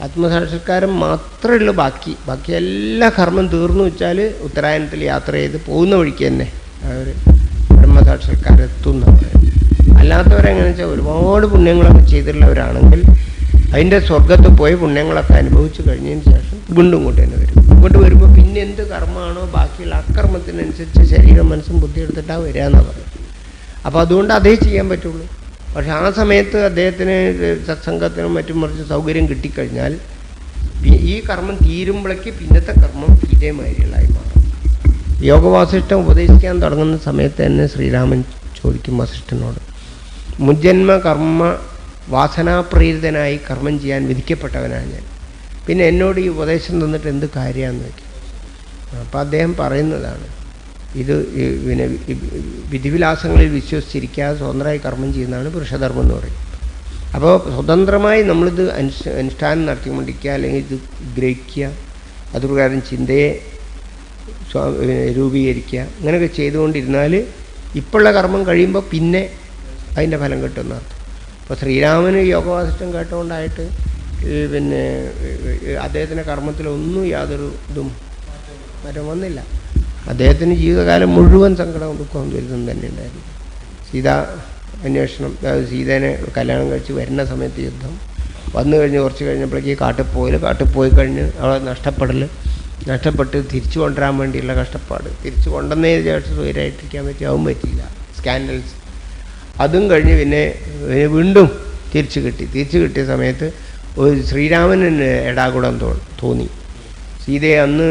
ആത്മസാക്ഷാത്കാരം മാത്രമേ ഉള്ളൂ. ബാക്കി എല്ലാ കർമ്മം തീർന്നു വെച്ചാൽ ഉത്തരായണത്തിൽ യാത്ര ചെയ്ത് പോകുന്ന വഴിക്ക് തന്നെ അവർ ബ്രഹ്മസാക്ഷാത്കാരം എത്തുന്നവർ. അല്ലാത്തവരെങ്ങനെയാണെന്ന് വെച്ചാൽ ഒരുപാട് പുണ്യങ്ങളൊക്കെ ചെയ്തിട്ടുള്ളവരാണെങ്കിൽ അതിൻ്റെ സ്വർഗത്ത് പോയി പുണ്യങ്ങളൊക്കെ അനുഭവിച്ചു കഴിഞ്ഞതിന് ശേഷം വീണ്ടും ഇങ്ങോട്ട് തന്നെ വരും. ഇങ്ങോട്ട് വരുമ്പോൾ പിന്നെ എന്ത് കർമ്മമാണോ ബാക്കിയുള്ള അക്കർമ്മത്തിനനുസരിച്ച് ശരീരം മനസ്സും ബുദ്ധി എടുത്തിട്ടാണ് വരിക എന്നാണ് പറയുന്നത്. അപ്പോൾ അതുകൊണ്ട് അതേ ചെയ്യാൻ പറ്റുള്ളൂ. പക്ഷെ ആ സമയത്ത് അദ്ദേഹത്തിന് സത്സംഗത്തിനും മറ്റും മറിച്ച് സൗകര്യം കിട്ടിക്കഴിഞ്ഞാൽ ഈ കർമ്മം തീരുമ്പോഴേക്ക് പിന്നത്തെ കർമ്മം ഇതേമാതിരിയുള്ളതായി മാറും. യോഗവാസിഷ്ഠം ഉപദേശിക്കാൻ തുടങ്ങുന്ന സമയത്ത് തന്നെ ശ്രീരാമൻ ചോദിക്കും വസിഷ്ഠനോട്, മുജ്ജന്മ കർമ്മ വാസനാപ്രേരിതനായി കർമ്മം ചെയ്യാൻ വിധിക്കപ്പെട്ടവനാണ് ഞാൻ. പിന്നെ എന്നോട് ഈ ഉപദേശം തന്നിട്ട് എന്ത് കാര്യമാണെന്ന് വയ്ക്കും. അപ്പം അദ്ദേഹം പറയുന്നതാണ്, ഇത് പിന്നെ വിധിവിലാസങ്ങളിൽ വിശ്വസിച്ചിരിക്കാതെ സ്വതന്ത്രമായി കർമ്മം ചെയ്യുന്നതാണ് പുരുഷധർമ്മം എന്ന് പറയും. അപ്പോൾ സ്വതന്ത്രമായി നമ്മളിത് അനുഷ്ഠാനം നടത്തിക്കൊണ്ടിരിക്കുക, അല്ലെങ്കിൽ ഇത് ഗ്രഹിക്കുക, അതുപ്രകാരം ചിന്തയെ രൂപീകരിക്കുക, അങ്ങനെയൊക്കെ ചെയ്തുകൊണ്ടിരുന്നാൽ ഇപ്പോഴുള്ള കർമ്മം കഴിയുമ്പോൾ പിന്നെ അതിൻ്റെ ഫലം കിട്ടുമെന്ന് അർത്ഥം. അപ്പോൾ ശ്രീരാമന് യോഗവാസിഷ്ടം കേട്ടുകൊണ്ടായിട്ട് പിന്നെ അദ്ദേഹത്തിൻ്റെ കർമ്മത്തിലൊന്നും യാതൊരു മാറ്റം വന്നില്ല. അദ്ദേഹത്തിന് ജീവിതകാലം മുഴുവൻ സങ്കടവും ദുഃഖവും ദുരിതം തന്നെ ഉണ്ടായിരുന്നു. സീതാ അന്വേഷണം, സീതേനെ കല്യാണം കഴിച്ച് വരുന്ന സമയത്ത് യുദ്ധം വന്നു കഴിഞ്ഞ് കുറച്ച് കഴിഞ്ഞപ്പോഴേക്ക് കാട്ടിൽ പോയി കഴിഞ്ഞ് അവളെ നഷ്ടപ്പെട്ട് തിരിച്ചു കൊണ്ടുവരാൻ വേണ്ടിയുള്ള കഷ്ടപ്പാട്, തിരിച്ചു കൊണ്ടുവന്നതിന് ശേഷം സ്വൈരായിട്ടിരിക്കാൻ അതും പറ്റിയില്ല, സ്കാൻഡൽസ്. അതും കഴിഞ്ഞ് പിന്നെ വീണ്ടും തിരിച്ചു കിട്ടിയ സമയത്ത് ഒരു ശ്രീരാമന് എടാകുടം തോന്നി. സീതയെ അന്ന്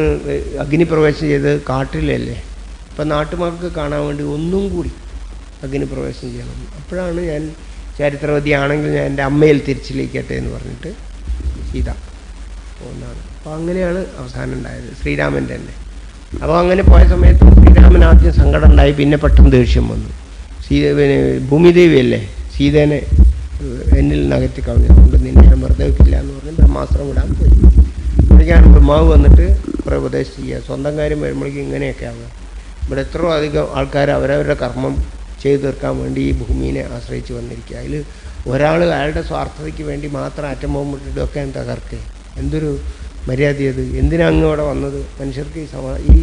അഗ്നിപ്രവേശം ചെയ്ത് കാട്ടിലല്ലേ, അപ്പം നാട്ടുമാർക്ക് കാണാൻ വേണ്ടി ഒന്നും കൂടി അഗ്നിപ്രവേശം ചെയ്യണം. അപ്പോഴാണ് ഞാൻ ചരിത്രവതിയാണെങ്കിൽ ഞാൻ എൻ്റെ അമ്മയിൽ തിരിച്ചിലേക്കട്ടെ എന്ന് പറഞ്ഞിട്ട് സീത പോകുന്നതാണ്. അപ്പോൾ അങ്ങനെയാണ് അവസാനം ഉണ്ടായത് ശ്രീരാമൻ്റെ തന്നെ. അപ്പോൾ അങ്ങനെ പോയ സമയത്തും ശ്രീരാമൻ ആദ്യം സങ്കടം ഉണ്ടായി, പിന്നെ പെട്ടെന്ന് ദേഷ്യം വന്നു. പിന്നെ ഭൂമിദേവിയല്ലേ സീതേനെ എന്നിൽ നകറ്റി കളഞ്ഞതുകൊണ്ട് നിന്നെ ഞാൻ വെറുതെ വയ്ക്കില്ല എന്ന് പറഞ്ഞ് ബ്രഹ്മാസ്ത്രം വിടാൻ പോയി. അപ്പോഴേക്കാണ് ബ്രഹ്മാവ് വന്നിട്ട് കുറേ ഉപദേശം ചെയ്യുക, സ്വന്തം കാര്യം വരുമ്പോഴേക്കും ഇങ്ങനെയൊക്കെ ആവുക. ഇവിടെ എത്രയോ അധികം ആൾക്കാർ അവരവരുടെ കർമ്മം ചെയ്തു തീർക്കാൻ വേണ്ടി ഈ ഭൂമിയെ ആശ്രയിച്ച് വന്നിരിക്കുക. അതിൽ ഒരാൾ അയാളുടെ സ്വാർത്ഥതയ്ക്ക് വേണ്ടി മാത്രം അറ്റം പോകുമ്പോട്ടിട്ടൊക്കെ തകർക്കുക. എന്തൊരു മര്യാദയത്! എന്തിനാണ് അങ്ങ് ഇവിടെ വന്നത്? മനുഷ്യർക്ക് ഈ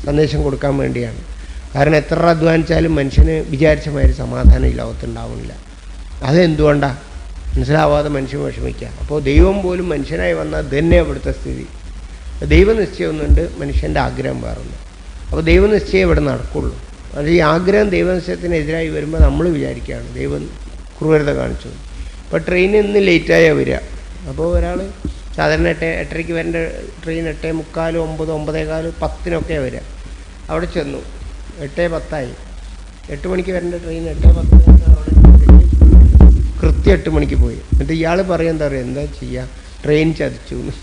സന്ദേശം കൊടുക്കാൻ വേണ്ടിയാണ്. കാരണം എത്ര അധ്വാനിച്ചാലും മനുഷ്യന് വിചാരിച്ച മാതിരി സമാധാനം ഈ ലോകത്തുണ്ടാവുന്നില്ല. അതെന്തുകൊണ്ടാണ് മനസ്സിലാവാതെ മനുഷ്യൻ വിഷമിക്കുക. അപ്പോൾ ദൈവം പോലും മനുഷ്യനായി വന്നാൽ തന്നെ അവിടുത്തെ സ്ഥിതി. ദൈവനിശ്ചയമൊന്നുണ്ട്, മനുഷ്യൻ്റെ ആഗ്രഹം വേറുണ്ട്. അപ്പോൾ ദൈവനിശ്ചയം ഇവിടെ നടക്കുള്ളൂ. അത് ഈ ആഗ്രഹം ദൈവനിശ്ചയത്തിനെതിരായി വരുമ്പോൾ നമ്മൾ വിചാരിക്കുകയാണ് ദൈവം ക്രൂരത കാണിച്ചു. ഇപ്പോൾ ട്രെയിൻ ഇന്ന് ലേറ്റായാൽ വരിക. അപ്പോൾ ഒരാൾ സാധാരണ 8:30 വരേണ്ട ട്രെയിൻ 8:45, 9, 9:15, 10 വരിക. അവിടെ ചെന്നു 8:10 8 മണിക്ക് വരേണ്ട ട്രെയിൻ 8:10 അവിടെ കൃത്യം 8 മണിക്ക് പോയി. എന്നിട്ട് ഇയാൾ പറയാൻ എന്താ പറയുക, എന്താ ചെയ്യുക, ട്രെയിൻ ചതിച്ചു എന്ന്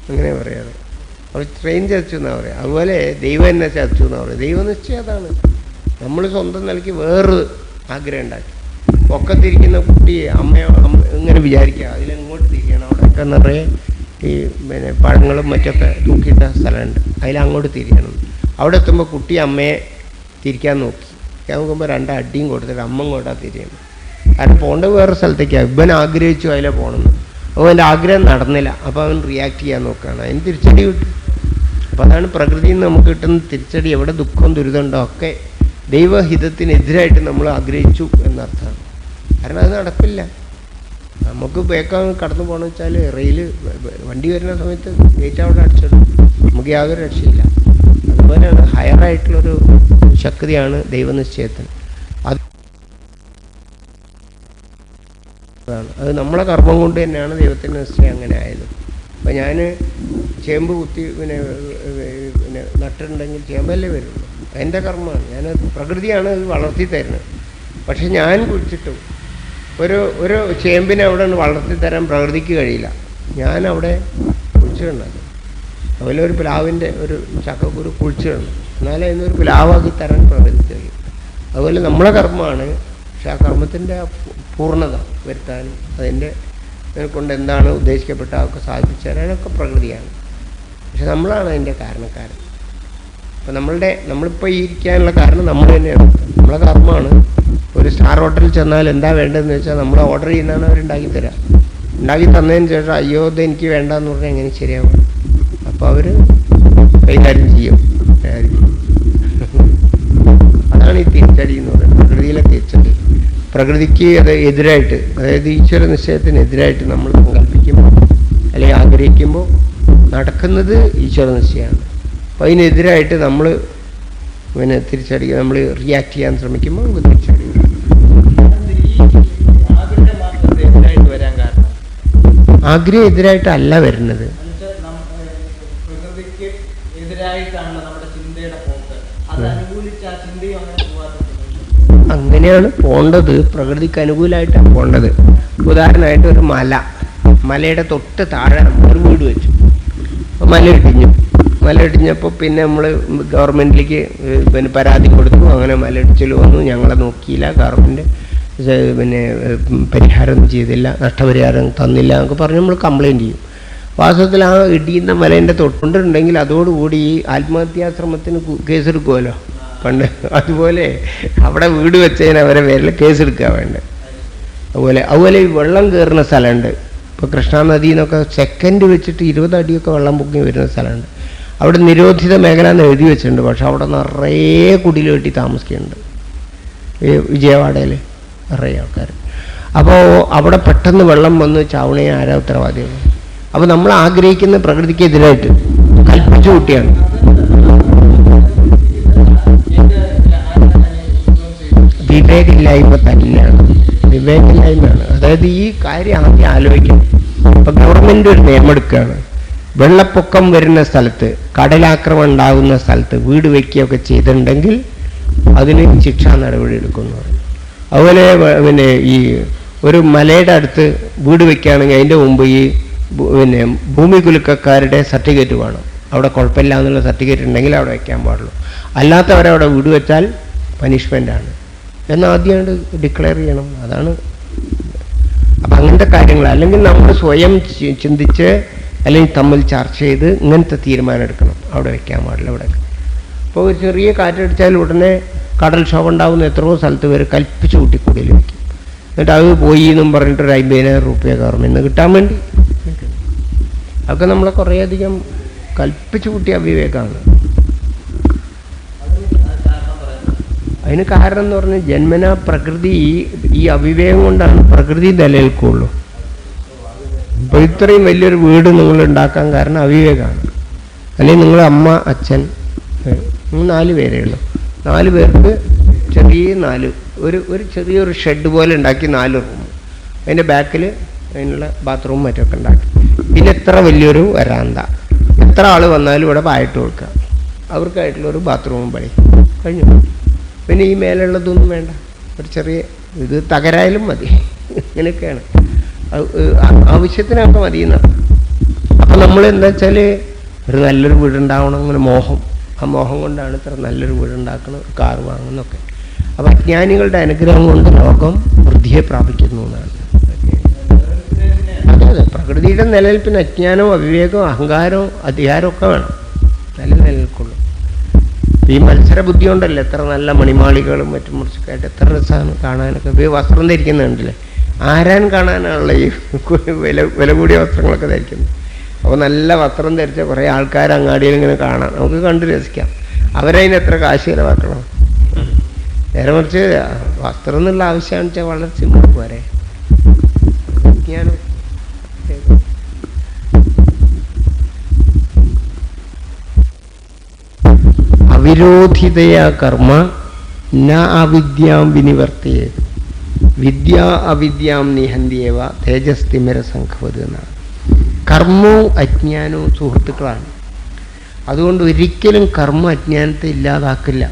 അങ്ങനെ പറയാറ്. അപ്പോൾ ട്രെയിൻ ചതിച്ചു എന്നാണ് പറയുക. അതുപോലെ ദൈവം എന്നെ ചതിച്ചു എന്നാണ് പറയുക. ദൈവം നിശ്ചയം അതാണ്. നമ്മൾ സ്വന്തം നിലയ്ക്ക് വേറൊരു ആഗ്രഹം ഉണ്ടാക്കി. പൊക്കത്തിരിക്കുന്ന കുട്ടിയെ അമ്മയോ ഇങ്ങനെ വിചാരിക്കുക, അതിലെങ്ങോട്ട് തിരിയണം. അവിടെയൊക്കെ നിറയെ ഈ പിന്നെ പഴങ്ങളും മറ്റൊക്കെ തൂക്കിയിട്ട സ്ഥലമുണ്ട്, അതിലങ്ങോട്ട് തിരിയണം. അവിടെ എത്തുമ്പോൾ കുട്ടി അമ്മയെ തിരിക്കാൻ നോക്കുമ്പോൾ 2 അടിയും കൊടുത്തിട്ട് അമ്മ ഇങ്ങോട്ടാണ് തിരിയണം. കാരണം പോകേണ്ടത് വേറെ സ്ഥലത്തേക്കാണ്. ഇവൻ ആഗ്രഹിച്ചു അതിലെ പോകണമെന്ന്. അപ്പോൾ അവൻ്റെ ആഗ്രഹം നടന്നില്ല. അപ്പോൾ അവൻ റിയാക്ട് ചെയ്യാൻ നോക്കുകയാണ്, അതിന് തിരിച്ചടി കിട്ടും. അപ്പോൾ അതാണ് പ്രകൃതിയിൽ നിന്ന് നമുക്ക് കിട്ടുന്ന തിരിച്ചടി. എവിടെ ദുഃഖം ദുരിതമുണ്ടോ ഒക്കെ ദൈവഹിതത്തിനെതിരായിട്ട് നമ്മൾ ആഗ്രഹിച്ചു എന്നർത്ഥമാണ്. കാരണം അത് നടക്കില്ല. നമുക്ക് ബേക്കാൻ കടന്നു പോകണമെന്ന് വെച്ചാൽ വണ്ടി വരുന്ന സമയത്ത് ഗേറ്റ് അവിടെ അടിച്ചിടും, നമുക്ക് യാതൊരു രക്ഷയില്ല. അതുപോലെയാണ് ഹയറായിട്ടുള്ളൊരു ശക്തിയാണ് ദൈവനിശ്ചയത്തിന്. അത് നമ്മളെ കർമ്മം കൊണ്ട് തന്നെയാണ് ദൈവത്തിൻ്റെ നിശ്ചയം അങ്ങനെ ആയത്. അപ്പം ഞാൻ ചേമ്പ് കുത്തി പിന്നെ നട്ടിട്ടുണ്ടെങ്കിൽ ചേമ്പല്ലേ വരുള്ളൂ. എൻ്റെ കർമ്മമാണ്, പ്രകൃതിയാണ് അത് വളർത്തി തരുന്നത്. പക്ഷെ ഞാൻ കുഴിച്ചിട്ടു ഒരു ചേമ്പിനെ അവിടെ വളർത്തി തരാൻ പ്രകൃതിക്ക് കഴിയില്ല. ഞാനവിടെ കുഴിച്ചിട്ടുണ്ടത്. അതുപോലെ ഒരു പ്ലാവിൻ്റെ ഒരു ചക്കക്കുരു കുഴിച്ചിടണം, എന്നാലേ അതിനൊരു പ്ലാവാക്കി തരാൻ പ്രകൃതിക്ക് കഴിയും. അതുപോലെ നമ്മളെ കർമ്മമാണ്. പക്ഷെ ആ കർമ്മത്തിൻ്റെ പൂർണ്ണത വരുത്താനും അതിൻ്റെ കൊണ്ട് എന്താണ് ഉദ്ദേശിക്കപ്പെട്ട അതൊക്കെ സാധിച്ചു തരാനൊക്കെ പ്രകൃതിയാണ്. പക്ഷെ നമ്മളാണ് അതിൻ്റെ കാരണക്കാരൻ. അപ്പം നമ്മളിപ്പോൾ ഈ ഇരിക്കാനുള്ള കാരണം നമ്മൾ തന്നെയാണ്. നമ്മളെ കർമ്മമാണ്. ഒരു സ്റ്റാർ ഹോട്ടലിൽ ചെന്നാൽ എന്താ വേണ്ടതെന്ന് വെച്ചാൽ നമ്മൾ ഓർഡർ ചെയ്യുന്നതാണ് അവരുണ്ടാക്കി തരാം. ഉണ്ടാക്കി തന്നതിന് ശേഷം അയ്യോ ഇത് എനിക്ക് വേണ്ടെന്ന് പറഞ്ഞാൽ എങ്ങനെ ശരിയാവും? അപ്പോൾ അവർ കൈകാര്യം ചെയ്യും. അതാണ് ഈ തിരിച്ചടി എന്ന് പറയുന്നത്, പ്രകൃതിയിലെ തിരിച്ചടി. പ്രകൃതിക്ക് എതിരായിട്ട്, അതായത് ഈശ്വര നിശ്ചയത്തിനെതിരായിട്ട് നമ്മൾ സങ്കല്പിക്കുമ്പോൾ അല്ലെങ്കിൽ ആഗ്രഹിക്കുമ്പോൾ നടക്കുന്നത് ഈശ്വര നിശ്ചയമാണ്. അപ്പോൾ അതിനെതിരായിട്ട് നമ്മൾ പിന്നെ തിരിച്ചടിക്കുക, നമ്മൾ റിയാക്ട് ചെയ്യാൻ ശ്രമിക്കുമ്പോൾ നമുക്ക് തിരിച്ചടി വരും. ആഗ്രഹം എതിരായിട്ടല്ല വരുന്നത്, പ്രകൃതിക്ക് എതിരായിട്ടാണ് നമ്മുടെ ചിന്തയുടെ പോക്ക്. അത് അനുകൂലിച്ച് ആ ചിന്തയും അങ്ങനെ പോകാത്ത അങ്ങനെയാണ് പോണ്ടത്, പ്രകൃതിക്ക് അനുകൂലമായിട്ടാണ് പോണ്ടത്. ഉദാഹരണമായിട്ട് ഒരു മലയുടെ തൊട്ട് താഴെ ഒരു വീട് വെച്ചു. അപ്പോൾ മല ഇടിഞ്ഞപ്പോൾ പിന്നെ നമ്മൾ ഗവൺമെൻറ്റിലേക്ക് പിന്നെ പരാതി കൊടുത്തു. അങ്ങനെ മലയിടിച്ചിൽ വന്നു, ഞങ്ങളെ നോക്കിയില്ല, ഗവൺമെൻറ് പിന്നെ പരിഹാരമൊന്നും ചെയ്തില്ല, നഷ്ടപരിഹാരം തന്നില്ല എന്നൊക്കെ പറഞ്ഞ് നമ്മൾ കംപ്ലയിൻറ്റ് ചെയ്യും. വാസ്തവത്തിൽ ആ ഇടിയുന്ന മലേൻ്റെ തൊട്ടുണ്ടെങ്കിൽ അതോടുകൂടി ഈ ആത്മഹത്യാശ്രമത്തിന് കേസെടുക്കുമല്ലോ പണ്ട്. അതുപോലെ അവിടെ വീട് വെച്ചതിന് അവരെ പേരിൽ കേസെടുക്കുക വേണ്ടത്. അതുപോലെ ഈ വെള്ളം കയറുന്ന സ്ഥലമുണ്ട്. ഇപ്പോൾ കൃഷ്ണാനദിയിൽ നിന്നൊക്കെ സെക്കൻഡ് വെച്ചിട്ട് 20 അടിയൊക്കെ വെള്ളം പൊങ്ങി വരുന്ന സ്ഥലമുണ്ട്. അവിടെ നിരോധിത മേഖല എന്ന് എഴുതി വെച്ചിട്ടുണ്ട്. പക്ഷെ അവിടെ നിറയെ കുടിൽ കെട്ടി താമസിക്കുന്നുണ്ട്. ഈ വിജയവാഡയിൽ നിറയെ ആൾക്കാർ. അപ്പോൾ അവിടെ പെട്ടെന്ന് വെള്ളം വന്ന് ചാവണേ ആരാ ഉത്തരവാദിയാണ്? അപ്പോൾ നമ്മൾ ആഗ്രഹിക്കുന്ന പ്രകൃതിക്കെതിരായിട്ട് കൽപ്പിച്ചു കൂട്ടിയാണ്. വിവേകില്ലായ്മ തന്നെയാണ്, വിവേകില്ലായ്മയാണ്. അതായത് ഈ കാര്യം ആദ്യം ആലോചിക്കണം. ഇപ്പൊ ഗവൺമെന്റ് ഒരു നിയമം എടുക്കുകയാണ്, വെള്ളപ്പൊക്കം വരുന്ന സ്ഥലത്ത്, കടലാക്രമണം ഉണ്ടാകുന്ന സ്ഥലത്ത് വീട് വയ്ക്കുകയൊക്കെ ചെയ്തിട്ടുണ്ടെങ്കിൽ അതിന് ശിക്ഷാ നടപടി എടുക്കുമെന്ന് പറയും. അതുപോലെ പിന്നെ ഈ ഒരു മലയുടെ അടുത്ത് വീട് വയ്ക്കുകയാണെങ്കിൽ അതിൻ്റെ മുമ്പ് ഈ പിന്നെ ഭൂമി കുലുക്കക്കാരുടെ സർട്ടിഫിക്കറ്റ് വേണം. അവിടെ കുഴപ്പമില്ല എന്നുള്ള സർട്ടിഫിക്കറ്റ് ഉണ്ടെങ്കിൽ അവിടെ വയ്ക്കാൻ പാടുള്ളൂ. അല്ലാത്തവരവിടെ വീട് വെച്ചാൽ പനിഷ്മെൻ്റാണ് എന്ന് ആദ്യമായിട്ട് ഡിക്ലെയർ ചെയ്യണം. അതാണ്. അപ്പം അങ്ങനത്തെ കാര്യങ്ങൾ അല്ലെങ്കിൽ നമ്മൾ സ്വയം ചിന്തിച്ച് അല്ലെങ്കിൽ തമ്മിൽ ചർച്ച ചെയ്ത് ഇങ്ങനത്തെ തീരുമാനം എടുക്കണം. അവിടെ വയ്ക്കാൻ പാടില്ല, ഇവിടെ. അപ്പോൾ ഒരു ചെറിയ കാറ്റടിച്ചാൽ ഉടനെ കടൽക്ഷോഭം എത്രയോ സ്ഥലത്ത് വരെ കൽപ്പിച്ച് കൂട്ടിക്കൂടിയിൽ വയ്ക്കും. എന്നിട്ട് അത് പോയി എന്നും പറഞ്ഞിട്ട് ഒരു 50,000 രൂപ ഗവൺമെൻറ്റിന് കിട്ടാൻ വേണ്ടി അതൊക്കെ നമ്മളെ കുറേയധികം കൽപ്പിച്ച് കൂട്ടിയ അവിവേകമാണ്. അതിന് കാരണം എന്ന് പറഞ്ഞാൽ ജന്മനാ പ്രകൃതി ഈ അവിവേകം കൊണ്ടാണ് പ്രകൃതി നിലനിൽക്കുള്ളൂ. ഇപ്പോൾ ഇത്രയും വലിയൊരു വീട് നിങ്ങൾ ഉണ്ടാക്കാൻ കാരണം അവിവേകമാണ്. അല്ലെങ്കിൽ നിങ്ങൾ അമ്മ അച്ഛൻ 4 പേരേ ഉള്ളൂ. 4 പേർക്ക് ഒരു ചെറിയൊരു ഷെഡ് പോലെ ഉണ്ടാക്കി 4 റൂം, അതിൻ്റെ ബാക്കിൽ അതിനുള്ള ബാത്റൂം മറ്റൊക്കെ ഉണ്ടാക്കി. പിന്നെ എത്ര വലിയൊരു വരാന്ത, എത്ര ആൾ വന്നാലും ഇവിടെ പായിട്ട് കൊടുക്കുക, അവർക്കായിട്ടുള്ളൊരു ബാത്റൂമും പണി കഴിഞ്ഞു. പിന്നെ ഈ മേലുള്ളതൊന്നും വേണ്ട, ഒരു ചെറിയ ഇത് തകരായാലും മതി. ഇങ്ങനെയൊക്കെയാണ് ആവശ്യത്തിനൊക്കെ മതി എന്നാണ്. അപ്പം നമ്മൾ എന്താ വെച്ചാൽ ഒരു നല്ലൊരു വീടുണ്ടാവണം അങ്ങനെ മോഹം, ആ മോഹം കൊണ്ടാണ് ഇത്ര നല്ലൊരു വീടുണ്ടാക്കണം, ഒരു കാറ് വാങ്ങുന്നൊക്കെ. അപ്പം അജ്ഞാനികളുടെ അനുഗ്രഹം കൊണ്ട് ലോകം വൃദ്ധിയെ പ്രാപിക്കുന്നു എന്നാണ്. അതെ, പ്രകൃതിയുടെ നിലനിൽപ്പിന് അജ്ഞാനവും അവിവേകവും അഹങ്കാരവും അധികാരമൊക്കെ വേണം, നല്ല നിലനിൽക്കുള്ളൂ. ഈ മത്സര ബുദ്ധി കൊണ്ടല്ലേ എത്ര നല്ല മണിമാളികളും മറ്റും മുറിച്ചൊക്കെ ആയിട്ട് എത്ര രസമാണ് കാണാനൊക്കെ. ഈ വസ്ത്രം ധരിക്കുന്നുണ്ടല്ലേ, ആരാൻ കാണാനാണല്ലോ ഈ വില കൂടിയ വസ്ത്രങ്ങളൊക്കെ ധരിക്കുന്നത്. അപ്പോൾ നല്ല വസ്ത്രം ധരിച്ച കുറേ ആൾക്കാർ അങ്ങാടിയിൽ ഇങ്ങനെ കാണാം, നമുക്ക് കണ്ട് രസിക്കാം. അവരതിന് എത്ര കാശ് ചിലവാക്കണം. നേരെ മറിച്ച് വസ്ത്രം എന്നുള്ള ആവശ്യമാണെന്ന് വെച്ചാൽ വളരെ സിമ്പിൾ പോരെ. വിജ്ഞാനം അവിരോധിതയ കർമ്മ ന അവിദ്യാം വിനിവർത്തിയേ വിദ്യാ അവിദ്യാം നിഹന്തിയേവ തേജസ്തിമര സംഘവത് എന്നാണ്. കർമ്മവും അജ്ഞാനവും സുഹൃത്തുക്കളാണ്. അതുകൊണ്ട് ഒരിക്കലും കർമ്മം അജ്ഞാനത്തെ ഇല്ലാതാക്കില്ല.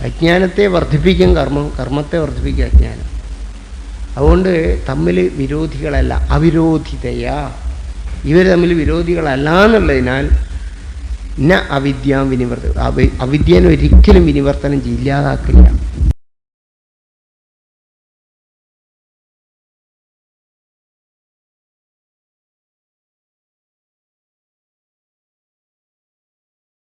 അജ്ഞാനത്തെ വർദ്ധിപ്പിക്കും കർമ്മം, കർമ്മത്തെ വർദ്ധിപ്പിക്കും അജ്ഞാനം. അതുകൊണ്ട് തമ്മിൽ വിരോധികളല്ല, അവിരോധിതയാ. ഇവർ തമ്മിൽ വിരോധികളല്ല എന്നുള്ളതിനാൽ ന അവിദ്യാം വിനിവർത്തി, അവിദ്യനെ ഒരിക്കലും വിനിവർത്തനം ഇല്ലാതാക്കില്ല.